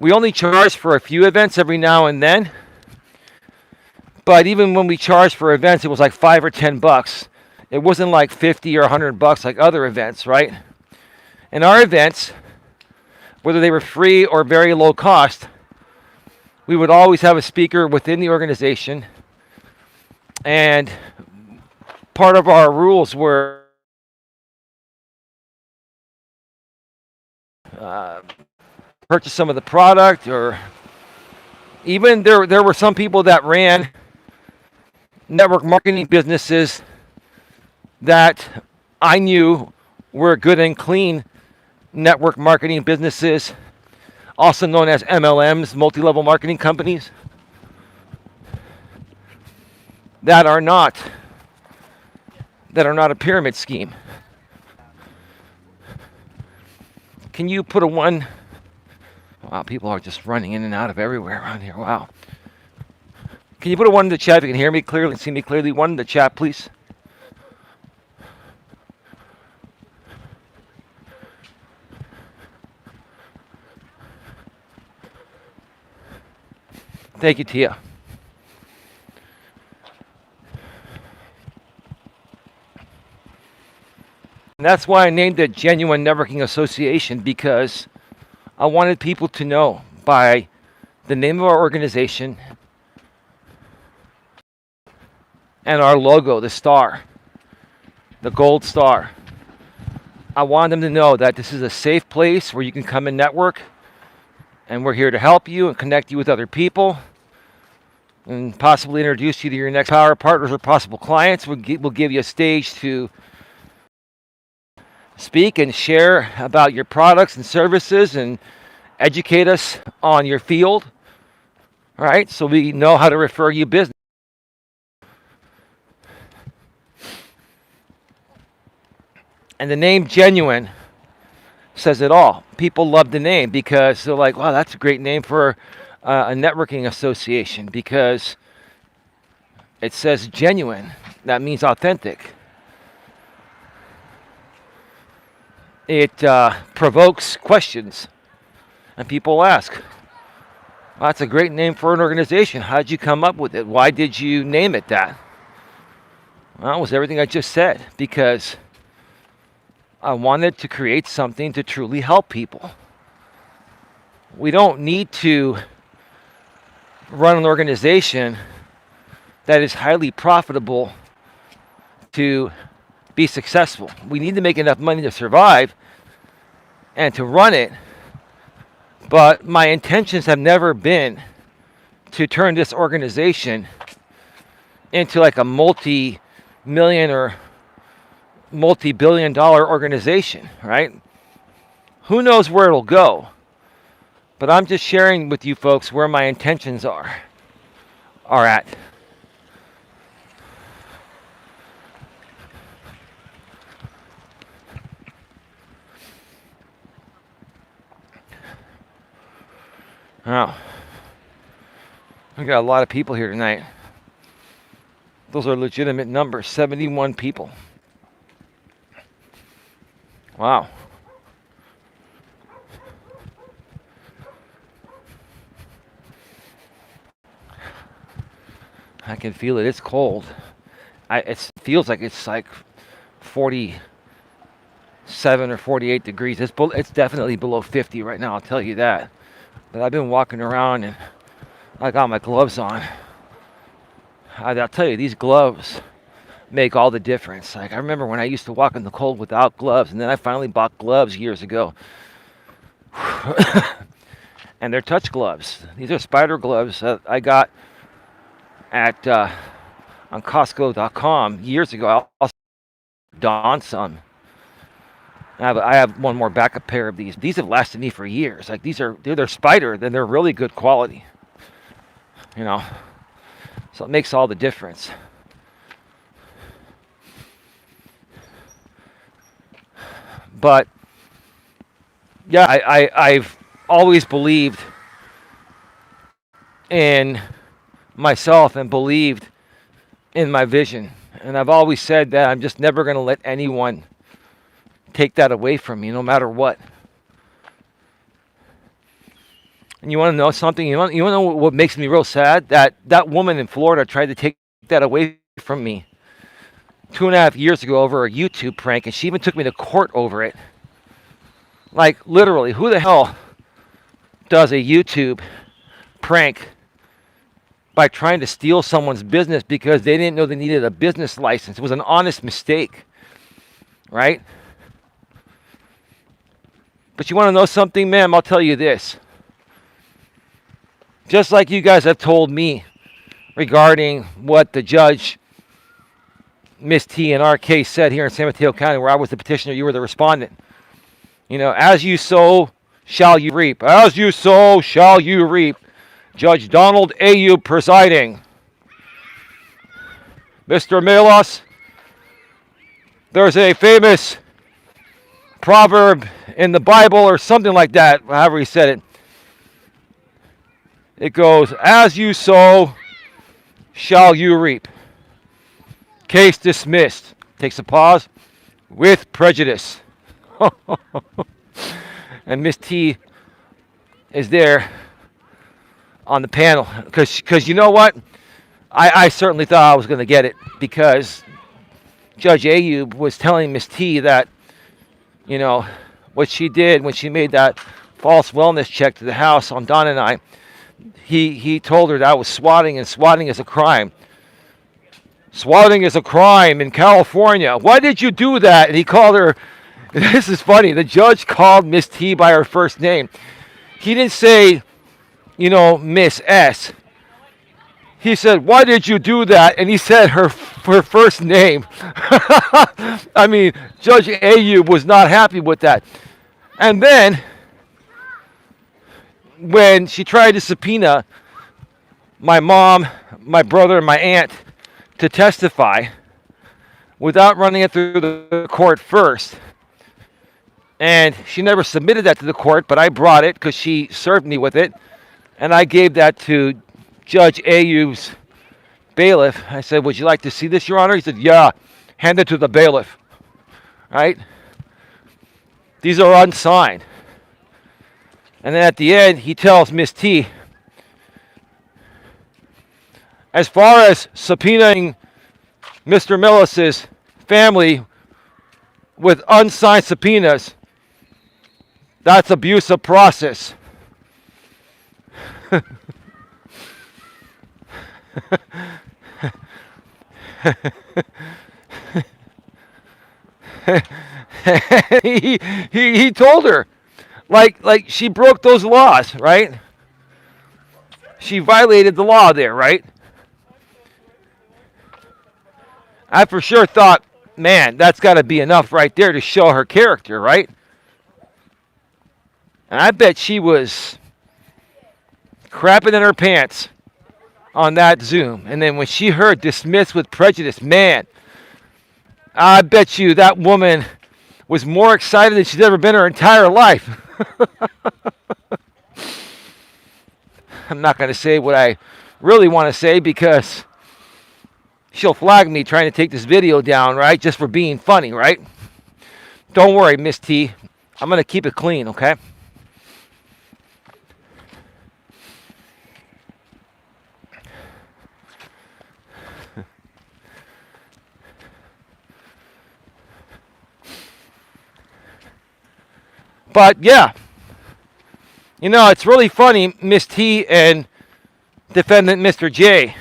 [SPEAKER 1] only charge for a few events every now and then. But even when we charged for events, it was like $5 or $10. It wasn't like 50 or $100 like other events, right? And our events, whether they were free or very low cost, we would always have a speaker within the organization. And part of our rules were purchase some of the product, or even there were some people that ran network marketing businesses that I knew were good and clean network marketing businesses, also known as MLMs, multi-level marketing companies, that are not a pyramid scheme. Can you put a one? Wow, people are just running in and out of everywhere around here. Wow. Can you put a one in the chat if you can hear me clearly and see me clearly? One in the chat, please. Thank you, Tia. And that's why I named it Genuine Networking Association, because I wanted people to know by the name of our organization and our logo, the star, the gold star. I want them to know that this is a safe place where you can come and network, and we're here to help you and connect you with other people and possibly introduce you to your next power partners or possible clients. We'll give you a stage to speak and share about your products and services and educate us on your field, all right? So we know how to refer you business. And the name Genuine says it all. People love the name because they're like, wow, that's a great name for a networking association, because it says genuine. That means authentic. It provokes questions. And people ask, That's a great name for an organization. How did you come up with it? Why did you name it that? Well, it was everything I just said, because I wanted to create something to truly help people. We don't need to run an organization that is highly profitable to be successful. We need to make enough money to survive and to run it. But my intentions have never been to turn this organization into like a multi-million or multi-billion dollar organization, right? Who knows where it'll go? But I'm just sharing with you folks where my intentions are at. Wow. We got a lot of people here tonight. Those are legitimate numbers, 71 people. Wow. I can feel it. It's cold. It feels like it's like 47 or 48 degrees. It's definitely below 50 right now, I'll tell you that. But I've been walking around and I got my gloves on. I'll tell you, these gloves make all the difference. Like, I remember when I used to walk in the cold without gloves, and then I finally bought gloves years ago. And they're touch gloves. These are spider gloves that I got at on Costco.com years ago. I also donned some. I have one more backup pair of these. These have lasted me for years. Like, they're spider, then they're really good quality. You know, so it makes all the difference. But yeah, I've always believed in myself and believed in my vision. And I've always said that I'm just never going to let anyone take that away from me, no matter what. And you want to know something? You want to know what makes me real sad? That woman in Florida tried to take that away from me 2.5 years ago over a YouTube prank, and she even took me to court over it. Like, literally, who the hell does a YouTube prank by trying to steal someone's business because they didn't know they needed a business license? It was an honest mistake, right? But you want to know something, ma'am? I'll tell you this. Just like you guys have told me regarding what the judge, Miss T, in our case said here in San Mateo County, where I was the petitioner, you were the respondent. You know, as you sow, shall you reap. As you sow, shall you reap. Judge Donald Ayub presiding. Mr. Melas, there's a famous proverb in the Bible or something like that, however he said it. It goes, as you sow, shall you reap. Case dismissed. Takes a pause. With prejudice. And Miss T is there on the panel. Because you know what? I certainly thought I was going to get it. Because Judge Ayub was telling Miss T that, you know, what she did when she made that false wellness check to the house on Don and I. He told her that was swatting, and swatting is a crime. Swatting is a crime in California. Why did you do that? And he called her, this is funny, the judge called Miss T by her first name. He didn't say, you know, Miss S. He said, why did you do that? And he said her first name. I mean, Judge Ayub was not happy with that. And then, when she tried to subpoena my mom, my brother, and my aunt to testify without running it through the court first, and she never submitted that to the court, but I brought it because she served me with it, and I gave that to Judge Ayub's bailiff. I said, would you like to see this, Your Honor? He said, yeah, hand it to the bailiff. Right? These are unsigned. And then at the end, he tells Miss T, as far as subpoenaing Mr. Melas's family with unsigned subpoenas, that's abuse of process. he told her, like she broke those laws, right? She violated the law there, right? I for sure thought, man, that's got to be enough right there to show her character, right? And I bet she was crapping in her pants on that Zoom. And then when she heard dismissed with prejudice, man, I bet you that woman was more excited than she's ever been her entire life. I'm not going to say what I really want to say because she'll flag me trying to take this video down, right? Just for being funny, right? Don't worry, Miss T. I'm going to keep it clean, okay? But yeah, you know, it's really funny, Miss T and defendant Mr. J.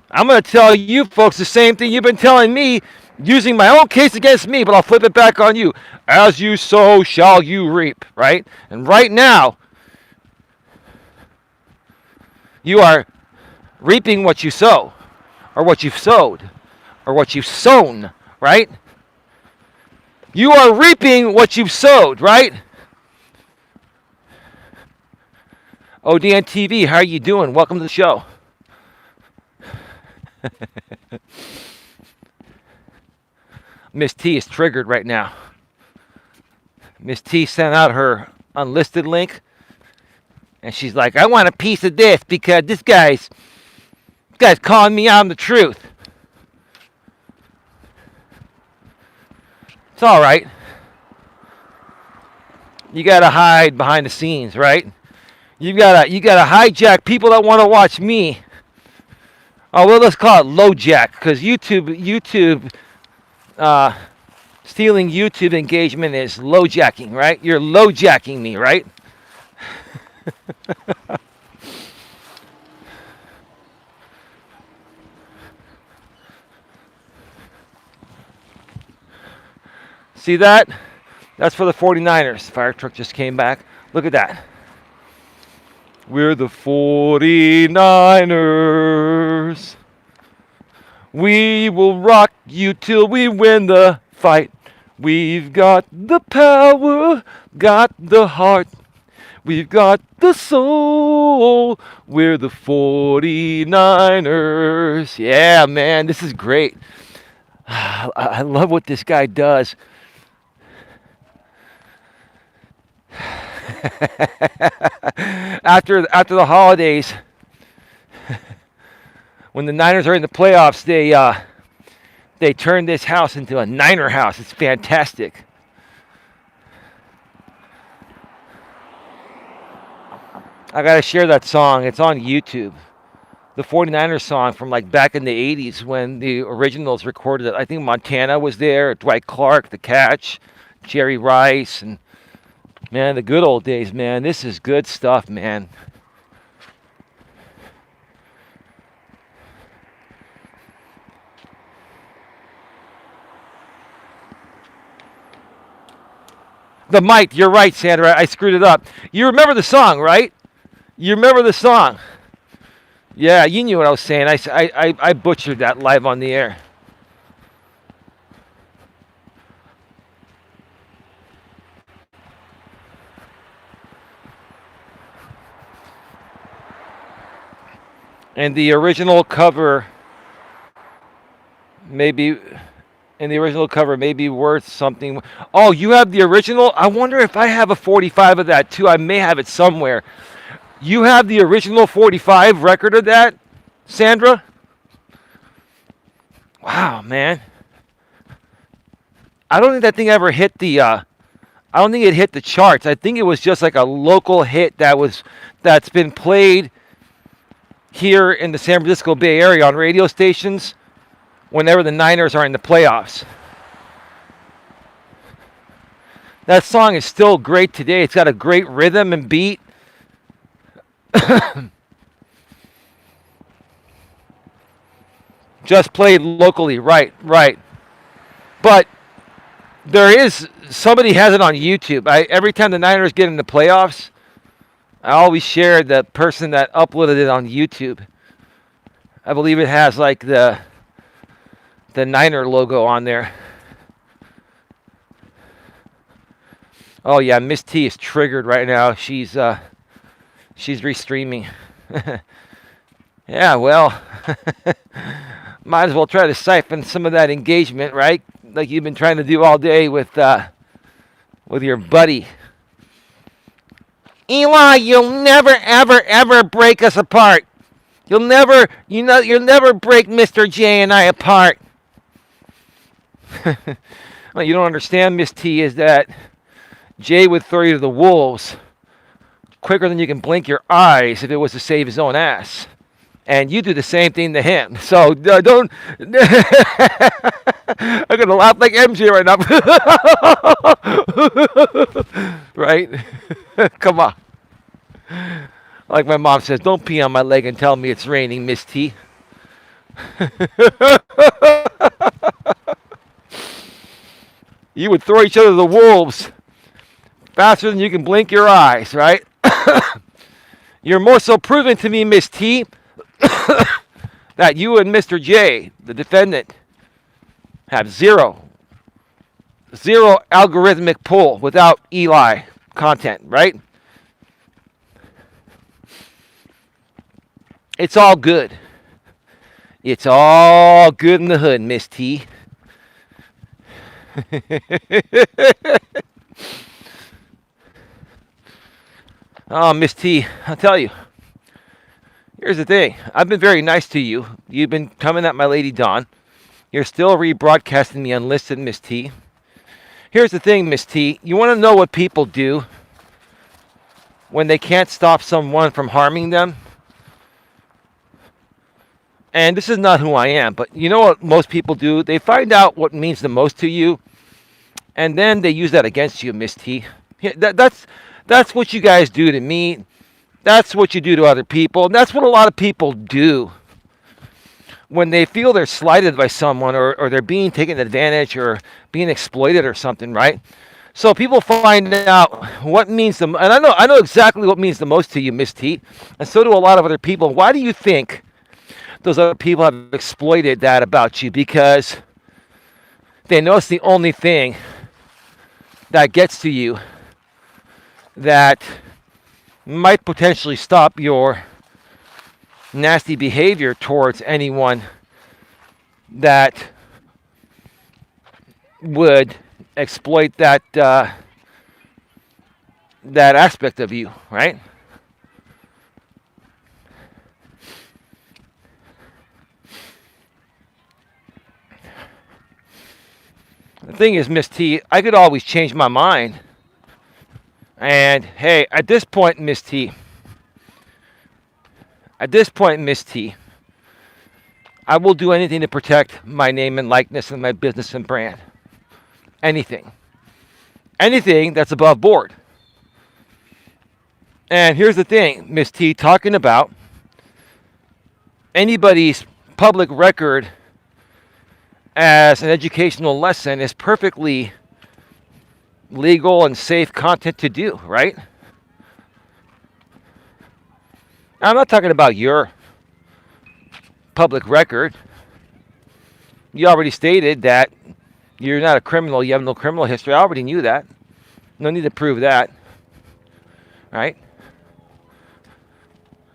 [SPEAKER 1] I'm going to tell you folks the same thing you've been telling me, using my own case against me, but I'll flip it back on you. As you sow, shall you reap, right? And right now, you are reaping what you sow, or what you've sowed, or what you've sown, right? You are reaping what you've sowed, right? ODN TV, how are you doing? Welcome to the show. Miss T is triggered right now. Miss T sent out her unlisted link, and she's like, I want a piece of this because this guy's calling me out on the truth. It's all right. You gotta hide behind the scenes, right? You gotta hijack people that want to watch me. Oh well, let's call it LoJack, because YouTube stealing YouTube engagement is LoJacking, right? You're LoJacking me, right? See that? That's for the 49ers. Fire truck just came back. Look at that. We're the 49ers. We will rock you till we win the fight. We've got the power, got the heart. We've got the soul. We're the 49ers. Yeah, man, this is great. I love what this guy does. after the holidays, when the Niners are in the playoffs, they turn this house into a Niner house. It's fantastic. I gotta share that song. It's on YouTube. The 49ers song from like back in the 80s when the originals recorded it. I think Montana was there, Dwight Clark, The Catch, Jerry Rice, and man, the good old days, man. This is good stuff, man. The mic, you're right, Sandra. I screwed it up. You remember the song, right? You remember the song. Yeah, you knew what I was saying. I butchered that live on the air. And the original cover may be worth something. Oh, you have the original? I wonder if I have a 45 of that too. I may have it somewhere. You have the original 45 record of that, Sandra? Wow, man. I don't think that thing ever hit the I don't think it hit the charts. I think it was just like a local hit that's been played here in the San Francisco Bay Area on radio stations whenever the Niners are in the playoffs. That song is still great today. It's got a great rhythm and beat. Just played locally, right. But somebody has it on YouTube. Every time the Niners get in the playoffs, I always share the person that uploaded it on YouTube. I believe it has like the Niner logo on there. Oh yeah, Miss T is triggered right now. She's restreaming. Yeah, well, might as well try to siphon some of that engagement, right? Like you've been trying to do all day with your buddy. Eli, you'll never, ever, ever break us apart. You'll never break Mr. J and I apart. What you don't understand, Miss T, is that Jay would throw you to the wolves quicker than you can blink your eyes if it was to save his own ass. And you do the same thing to him. So don't... I'm going to laugh like MJ right now. Right? Come on. Like my mom says, don't pee on my leg and tell me it's raining, Miss T. You would throw each other to the wolves faster than you can blink your eyes, right? You're more so proving to me, Miss T, that you and Mr. J, the defendant, have zero algorithmic pull without Eli content, right? It's all good. It's all good in the hood, Miss T. Oh, Miss T, I'll tell you. Here's the thing. I've been very nice to you. You've been coming at my Lady Dawn. You're still rebroadcasting me unlisted, Miss T. Here's the thing, Miss T. You want to know what people do when they can't stop someone from harming them? And this is not who I am, but you know what most people do? They find out what means the most to you, and then they use that against you, Miss T. That's what you guys do to me. That's what you do to other people. And that's what a lot of people do when they feel they're slighted by someone or they're being taken advantage or being exploited or something, right? So people find out what means the most. And I know exactly what means the most to you, Miss T. And so do a lot of other people. Why do you think those other people have exploited that about you? Because they know it's the only thing that gets to you that might potentially stop your nasty behavior towards anyone that would exploit that aspect of you, right? The thing is, Miss T, I could always change my mind. And hey, at this point, Miss T, I will do anything to protect my name and likeness and my business and brand. Anything. Anything that's above board. And here's the thing, Miss T, talking about anybody's public record as an educational lesson is perfectly legal and safe content to do, right? I'm not talking about your public record. You already stated that you're not a criminal. You have no criminal history. I already knew that. No need to prove that, right?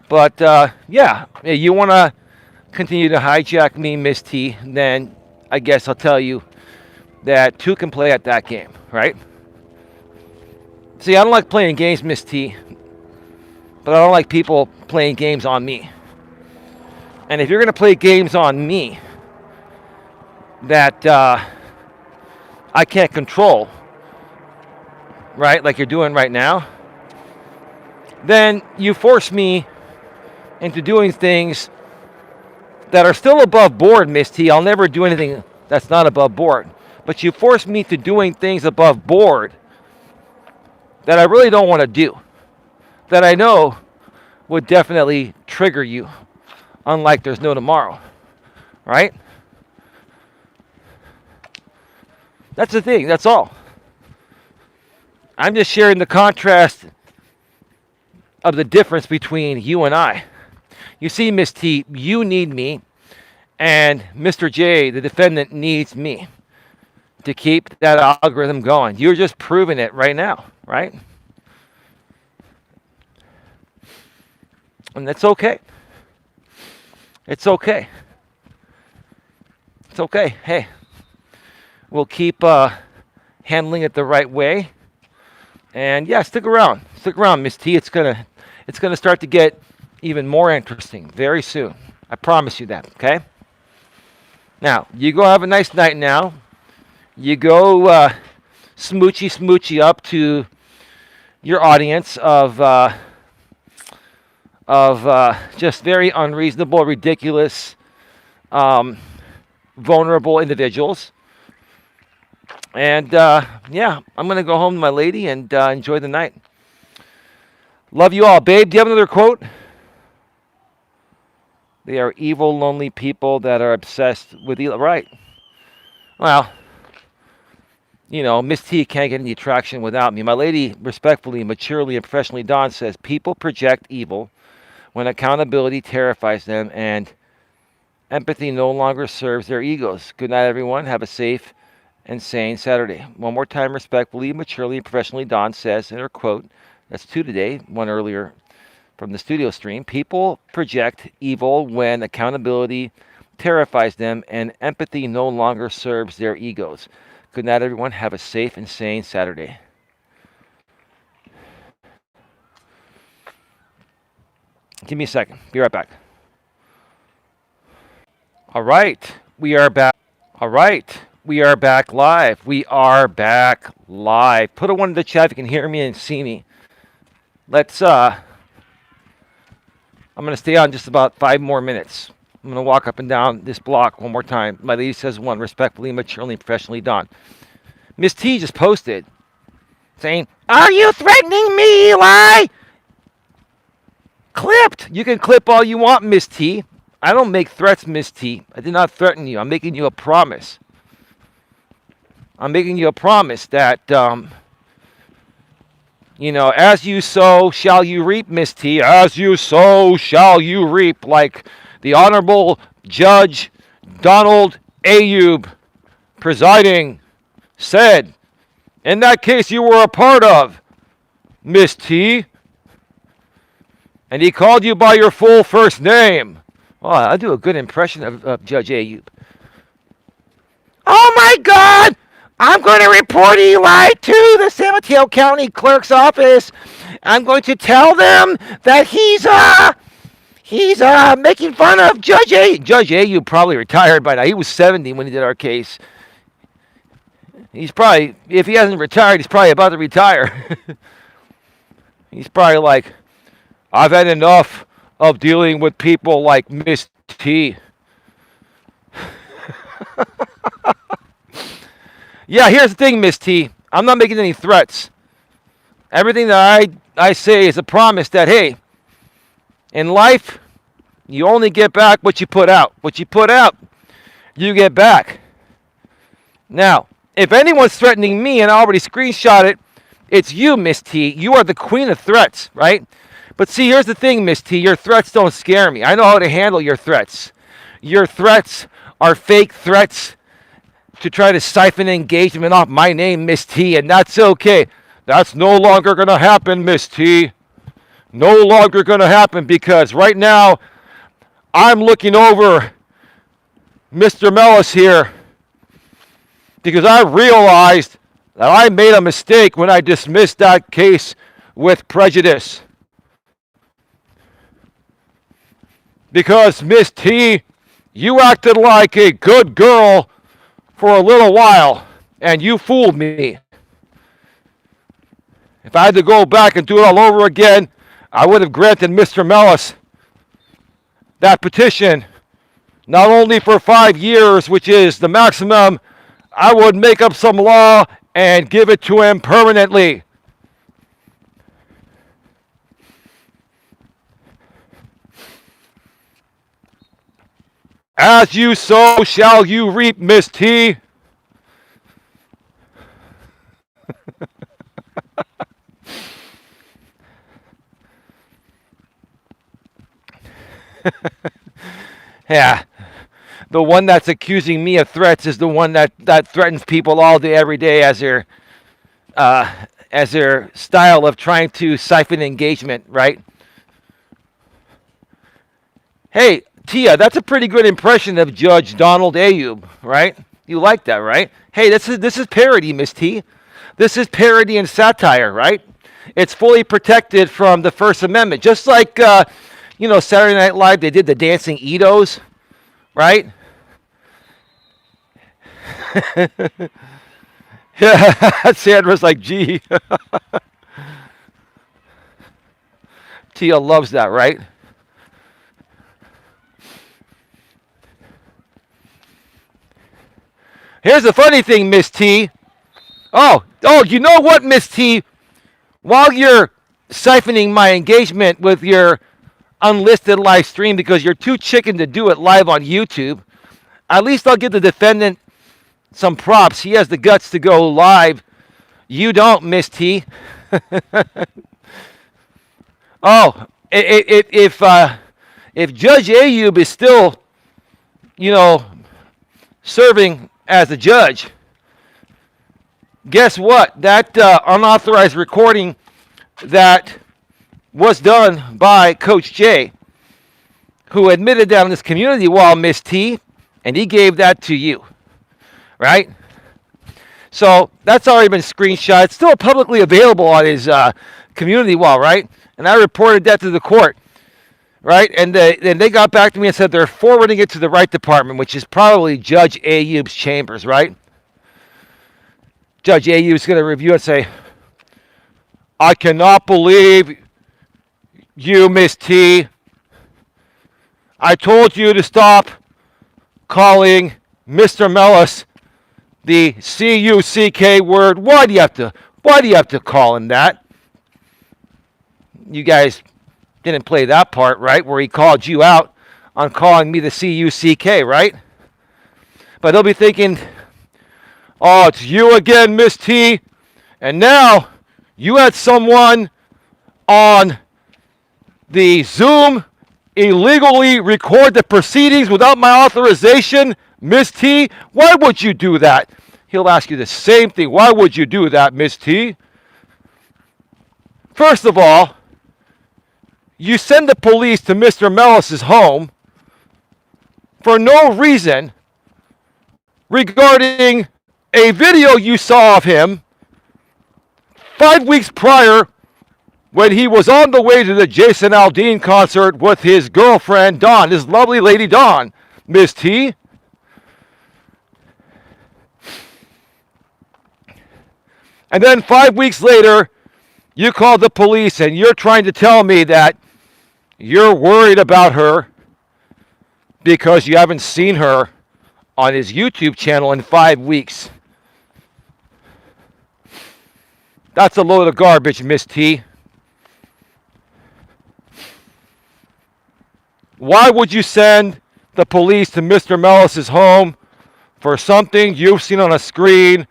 [SPEAKER 1] But, yeah, if you want to continue to hijack me, Miss T, then I guess I'll tell you that two can play at that game, right? See, I don't like playing games, Miss T, but I don't like people playing games on me. And if you're going to play games on me that I can't control, right, like you're doing right now, then you force me into doing things that are still above board, Miss T. I'll never do anything that's not above board. But you force me to doing things above board that I really don't want to do, that I know would definitely trigger you, unlike there's no tomorrow, right? That's the thing, that's all. I'm just sharing the contrast of the difference between you and I. You see, Miss T, you need me, and Mr. J, the defendant, needs me to keep that algorithm going. You're just proving it right now, right? And that's okay. It's okay. It's okay. Hey, we'll keep handling it the right way. And yeah, stick around. Stick around, Miss T. It's gonna start to get even more interesting very soon. I promise you that, okay? Now, you go have a nice night now. You go smoochy up to your audience of just very unreasonable, ridiculous, vulnerable individuals. And yeah, I'm going to go home to my lady and enjoy the night. Love you all. Babe, do you have another quote? They are evil, lonely people that are obsessed with Eli. Right. Well, you know, Miss T can't get any traction without me. My lady, respectfully, maturely, and professionally, Dawn says, people project evil when accountability terrifies them and empathy no longer serves their egos. Good night, everyone. Have a safe and sane Saturday. One more time, respectfully, maturely, and professionally, Dawn says in her quote, that's 2 today, 1 earlier from the studio stream, people project evil when accountability terrifies them and empathy no longer serves their egos. Good night, everyone. Have a safe and sane Saturday. Give me a second. Be right back. All right. We are back. All right. We are back live. We are back live. Put a 1 in the chat if you can hear me and see me. Let's, I'm going to stay on just about 5 more minutes. I'm going to walk up and down this block one more time. My lady says 1, respectfully, maturely, and professionally, Dawn. Miss T just posted saying, are you threatening me, Eli? Clipped. You can clip all you want, Miss T. I don't make threats, Miss T. I did not threaten you. I'm making you a promise. I'm making you a promise that, you know, as you sow, shall you reap, Miss T. As you sow, shall you reap, like the Honorable Judge Donald Ayub, presiding, said, in that case you were a part of, Miss T. And he called you by your full first name. Well, I do a good impression of Judge Ayub. Oh my God! I'm going to report Eli to the San Mateo County Clerk's office. I'm going to tell them that he's making fun of Judge Ayub. Judge Ayub probably retired by now. He was 70 when he did our case. He's probably, if he hasn't retired, he's probably about to retire. He's probably like, I've had enough of dealing with people like Miss T. Yeah, here's the thing, Miss T. I'm not making any threats. Everything that I say is a promise that, hey, in life, you only get back what you put out. What you put out, you get back. Now, if anyone's threatening me, and I already screenshot it, it's you, Miss T. You are the queen of threats, right? But see, here's the thing, Miss T. Your threats don't scare me. I know how to handle your threats. Your threats are fake threats to try to siphon engagement off my name, Miss T, and that's okay. That's no longer going to happen, Miss T. No longer going to happen because right now I'm looking over Mr. Melas here because I realized that I made a mistake when I dismissed that case with prejudice. Because, Miss T, you acted like a good girl for a little while, and you fooled me. If I had to go back and do it all over again, I would have granted Mr. Melas that petition, not only for 5 years, which is the maximum, I would make up some law and give it to him permanently. As you sow, shall you reap, Miss T. Yeah. The one that's accusing me of threats is the one that threatens people all day, every day as their style of trying to siphon engagement, right? Hey, Tia, that's a pretty good impression of Judge Donald Ayub, right? You like that, right? Hey, this is parody, Miss T. This is parody and satire, right? It's fully protected from the First Amendment. Just like, Saturday Night Live, they did the dancing Edos, right? Yeah, Sandra's like, gee. Tia loves that, right? Here's the funny thing, Miss T. Oh, you know what, Miss T? While you're siphoning my engagement with your unlisted live stream because you're too chicken to do it live on YouTube, at least I'll give the defendant some props. He has the guts to go live. You don't, Miss T. Oh, if Judge Ayub is still, serving as a judge, guess what? That unauthorized recording that was done by Coach J, who admitted that on this community wall, Miss T, and he gave that to you, right? So that's already been screenshot. It's still publicly available on his community wall, right? And I reported that to the court, right? And they got back to me and said they're forwarding it to the right department, which is probably Judge Ayub's chambers, right? Judge Ayub's going to review and say, I cannot believe you, Miss T. I told you to stop calling Mr. Melas the C-U-C-K word. Why do you have to call him that? You guys didn't play that part, right? Where he called you out on calling me the C-U-C-K, right? But they'll be thinking, oh, it's you again, Miss T. And now you had someone on the Zoom illegally record the proceedings without my authorization, Miss T. Why would you do that? He'll ask you the same thing. Why would you do that, Miss T? First of all, you send the police to Mr. Melas' home for no reason regarding a video you saw of him 5 weeks prior when he was on the way to the Jason Aldean concert with his girlfriend, Dawn, his lovely lady Dawn, Miss T. And then 5 weeks later, you call the police and you're trying to tell me that you're worried about her because you haven't seen her on his YouTube channel in 5 weeks. That's a load of garbage, Miss T. Why would you send the police to Mr. Melas' home for something you've seen on a screen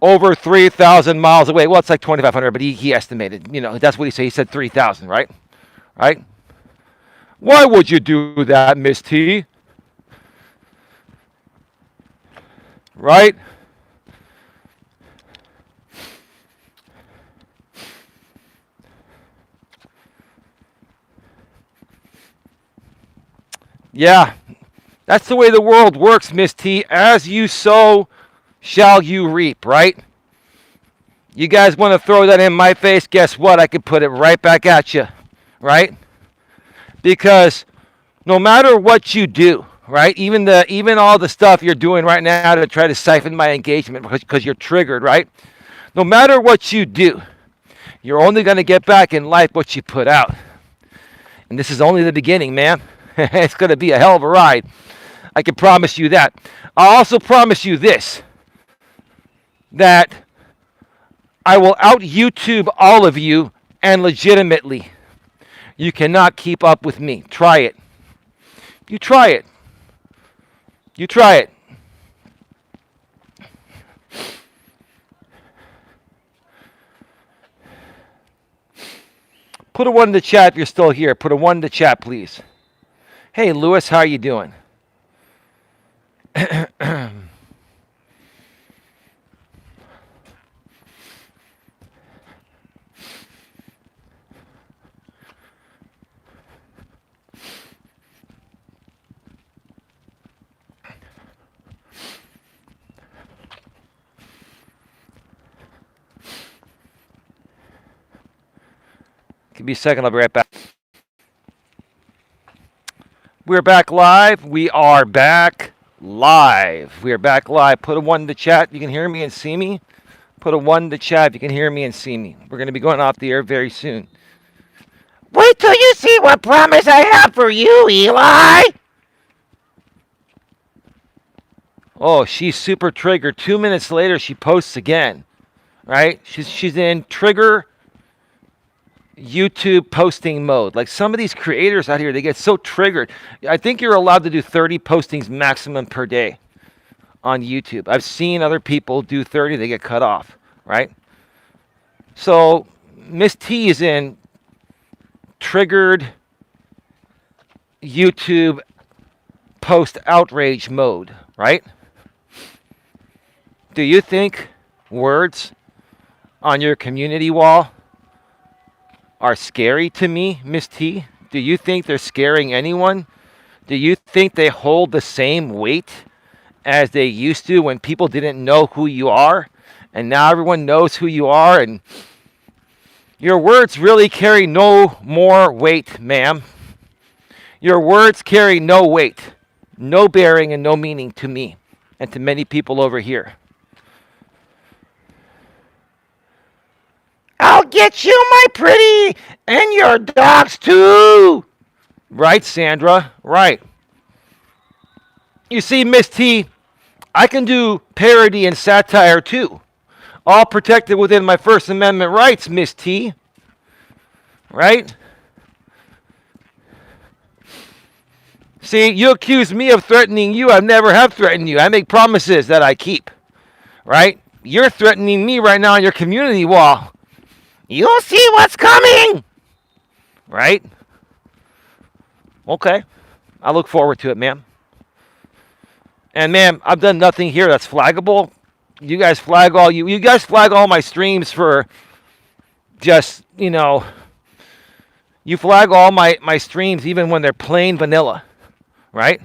[SPEAKER 1] over 3,000 miles away? Well, it's like 2,500, but he estimated. That's what he said. He said 3,000, right? Right? Why would you do that, Miss T? Right? Yeah, that's the way the world works, Miss T. As you sow, shall you reap, right? You guys want to throw that in my face? Guess what? I can put it right back at you, right? Because no matter what you do, right? Even all the stuff you're doing right now to try to siphon my engagement because you're triggered, right? No matter what you do, you're only going to get back in life what you put out. And this is only the beginning, man. It's going to be a hell of a ride. I can promise you that. I'll also promise you this, that I will out YouTube all of you, and legitimately. You cannot keep up with me. Try it. You try it. You try it. Put a 1 in the chat if you're still here. Put a 1 in the chat, please. Hey, Lewis, how are you doing? Give me a second. I'll be right back. We're back live. We are back live. We are back live. Put a 1 in the chat if you can hear me and see me. Put a 1 in the chat if you can hear me and see me. We're going to be going off the air very soon. Wait till you see what promise I have for you, Eli. Oh, she's super triggered. 2 minutes later, she posts again. Right? She's in trigger YouTube posting mode. Like some of these creators out here, they get so triggered. I think you're allowed to do 30 postings maximum per day on YouTube. I've seen other people do 30, they get cut off, right? So Miss T is in triggered YouTube post outrage mode, right? Do you think words on your community wall are scary to me, Miss T? Do you think they're scaring anyone? Do you think they hold the same weight as they used to when people didn't know who you are? And now everyone knows who you are, and your words really carry no more weight, ma'am. Your words carry no weight, no bearing, and no meaning to me and to many people over here. I'll get you, my pretty, and your dogs too. Right, Sandra? Right. You see, Miss T, I can do parody and satire too. All protected within my First Amendment rights, Miss T. Right? See, you accuse me of threatening you. I never have threatened you. I make promises that I keep. Right? You're threatening me right now on your community wall. You'll see what's coming. Right? Okay. I look forward to it, ma'am. And ma'am, I've done nothing here that's flaggable. You guys flag all my streams for just, you flag all my streams even when they're plain vanilla. Right?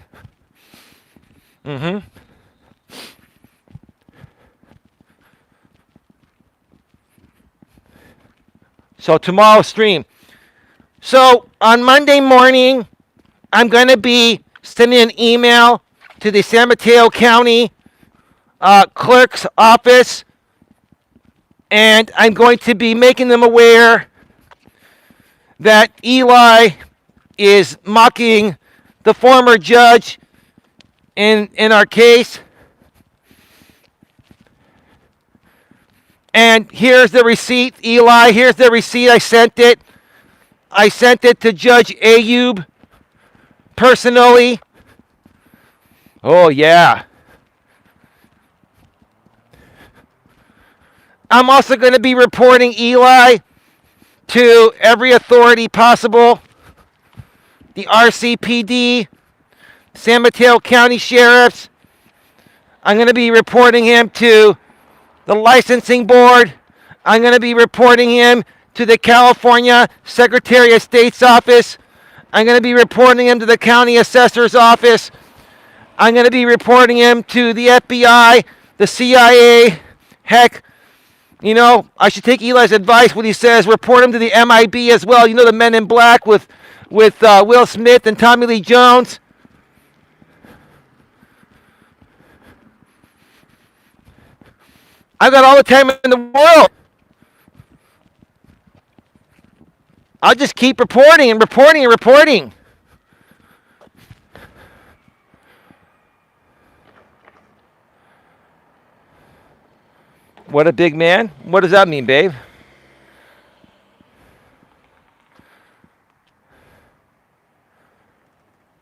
[SPEAKER 1] Mm-hmm. So tomorrow's stream. So on Monday morning, I'm going to be sending an email to the San Mateo County clerk's office, and I'm going to be making them aware that Eli is mocking the former judge in our case. And here's the receipt, Eli. Here's the receipt. I sent it. I sent it to Judge Ayub personally. Oh, yeah. I'm also going to be reporting Eli to every authority possible. The RCPD, San Mateo County Sheriffs. I'm going to be reporting him to the licensing board. I'm going to be reporting him to the California Secretary of State's office. I'm going to be reporting him to the county assessor's office. I'm going to be reporting him to the FBI, the CIA. Heck, I should take Eli's advice when he says report him to the MIB as well. The Men in Black with Will Smith and Tommy Lee Jones. I've got all the time in the world. I'll just keep reporting and reporting and reporting. What a big man? What does that mean, babe?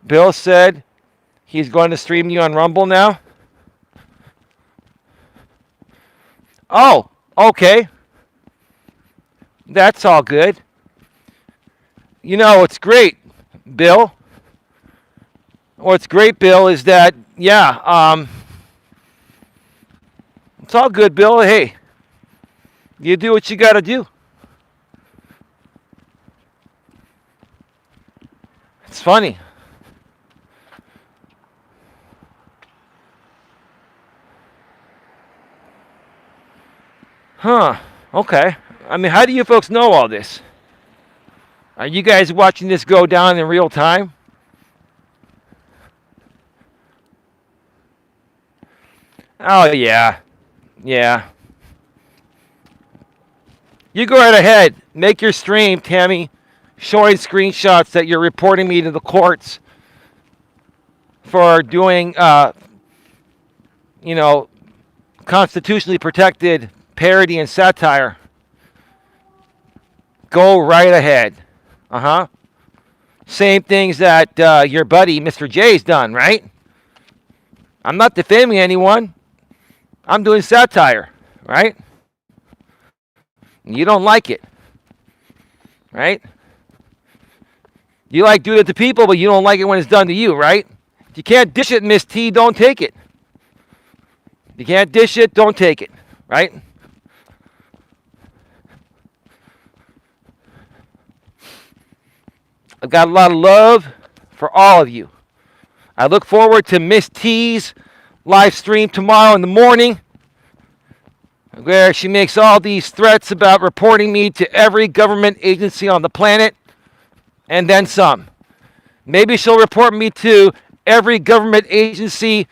[SPEAKER 1] Bill said he's going to stream you on Rumble now. Oh, okay. That's all good. You know, what's great, Bill. What's great, Bill, is that, it's all good, Bill. Hey, you do what you got to do. It's funny. Huh. Okay. I mean, how do you folks know all this? Are you guys watching this go down in real time? Oh, yeah. Yeah. You go right ahead. Make your stream, Tammy, showing screenshots that you're reporting me to the courts for doing, constitutionally protected parody and satire. Go right ahead. Same things that your buddy, Mr. J's done, right? I'm not defaming anyone. I'm doing satire, right? You don't like it, right? You like doing it to people, but you don't like it when it's done to you, right? If you can't dish it, Miss T, don't take it. If you can't dish it, don't take it, right? I've got a lot of love for all of you. I look forward to Miss T's live stream tomorrow in the morning, where she makes all these threats about reporting me to every government agency on the planet, and then some. Maybe she'll report me to every government agency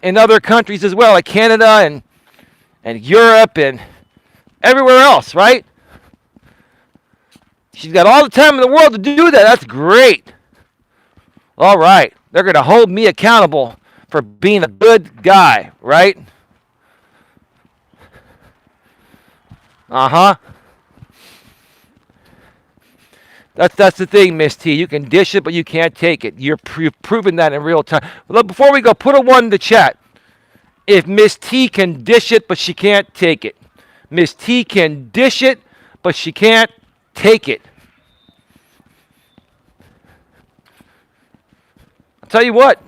[SPEAKER 1] in other countries as well, like Canada and Europe and everywhere else, right? She's got all the time in the world to do that. That's great. All right. They're going to hold me accountable for being a good guy, right? That's the thing, Miss T. You can dish it, but you can't take it. You've proven that in real time. Look, before we go, put a 1 in the chat. If Miss T can dish it, but she can't take it. Miss T can dish it, but she can't take it. I'll tell you what.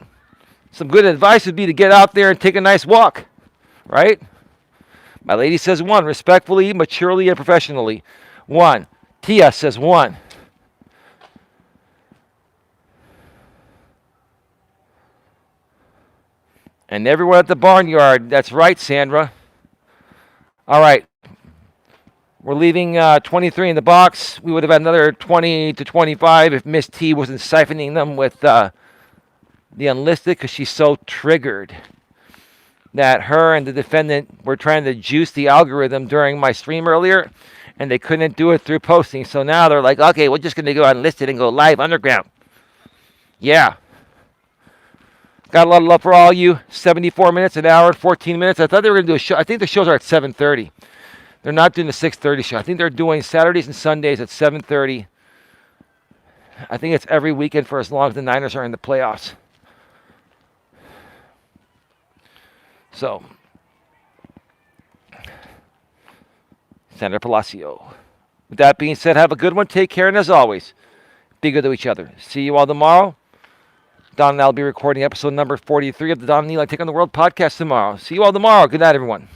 [SPEAKER 1] Some good advice would be to get out there and take a nice walk, right? My lady says 1, respectfully, maturely, and professionally. 1. Tia says 1. And everyone at the barnyard. That's right, Sandra. All right. We're leaving 23 in the box. We would have had another 20 to 25 if Miss T wasn't siphoning them with the unlisted, because she's so triggered that her and the defendant were trying to juice the algorithm during my stream earlier, and they couldn't do it through posting. So now they're like, okay, we're just going to go unlisted and go live underground. Yeah. Got a lot of love for all you. 74 minutes, an hour, and 14 minutes. I thought they were going to do a show. I think the shows are at 7:30. They're not doing the 6:30 show. I think they're doing Saturdays and Sundays at 7:30. I think it's every weekend for as long as the Niners are in the playoffs. So, Senator Palacio. With that being said, have a good one. Take care, and as always, be good to each other. See you all tomorrow. Don and I will be recording episode number 43 of the Don and Eli Take on the World podcast tomorrow. See you all tomorrow. Good night, everyone.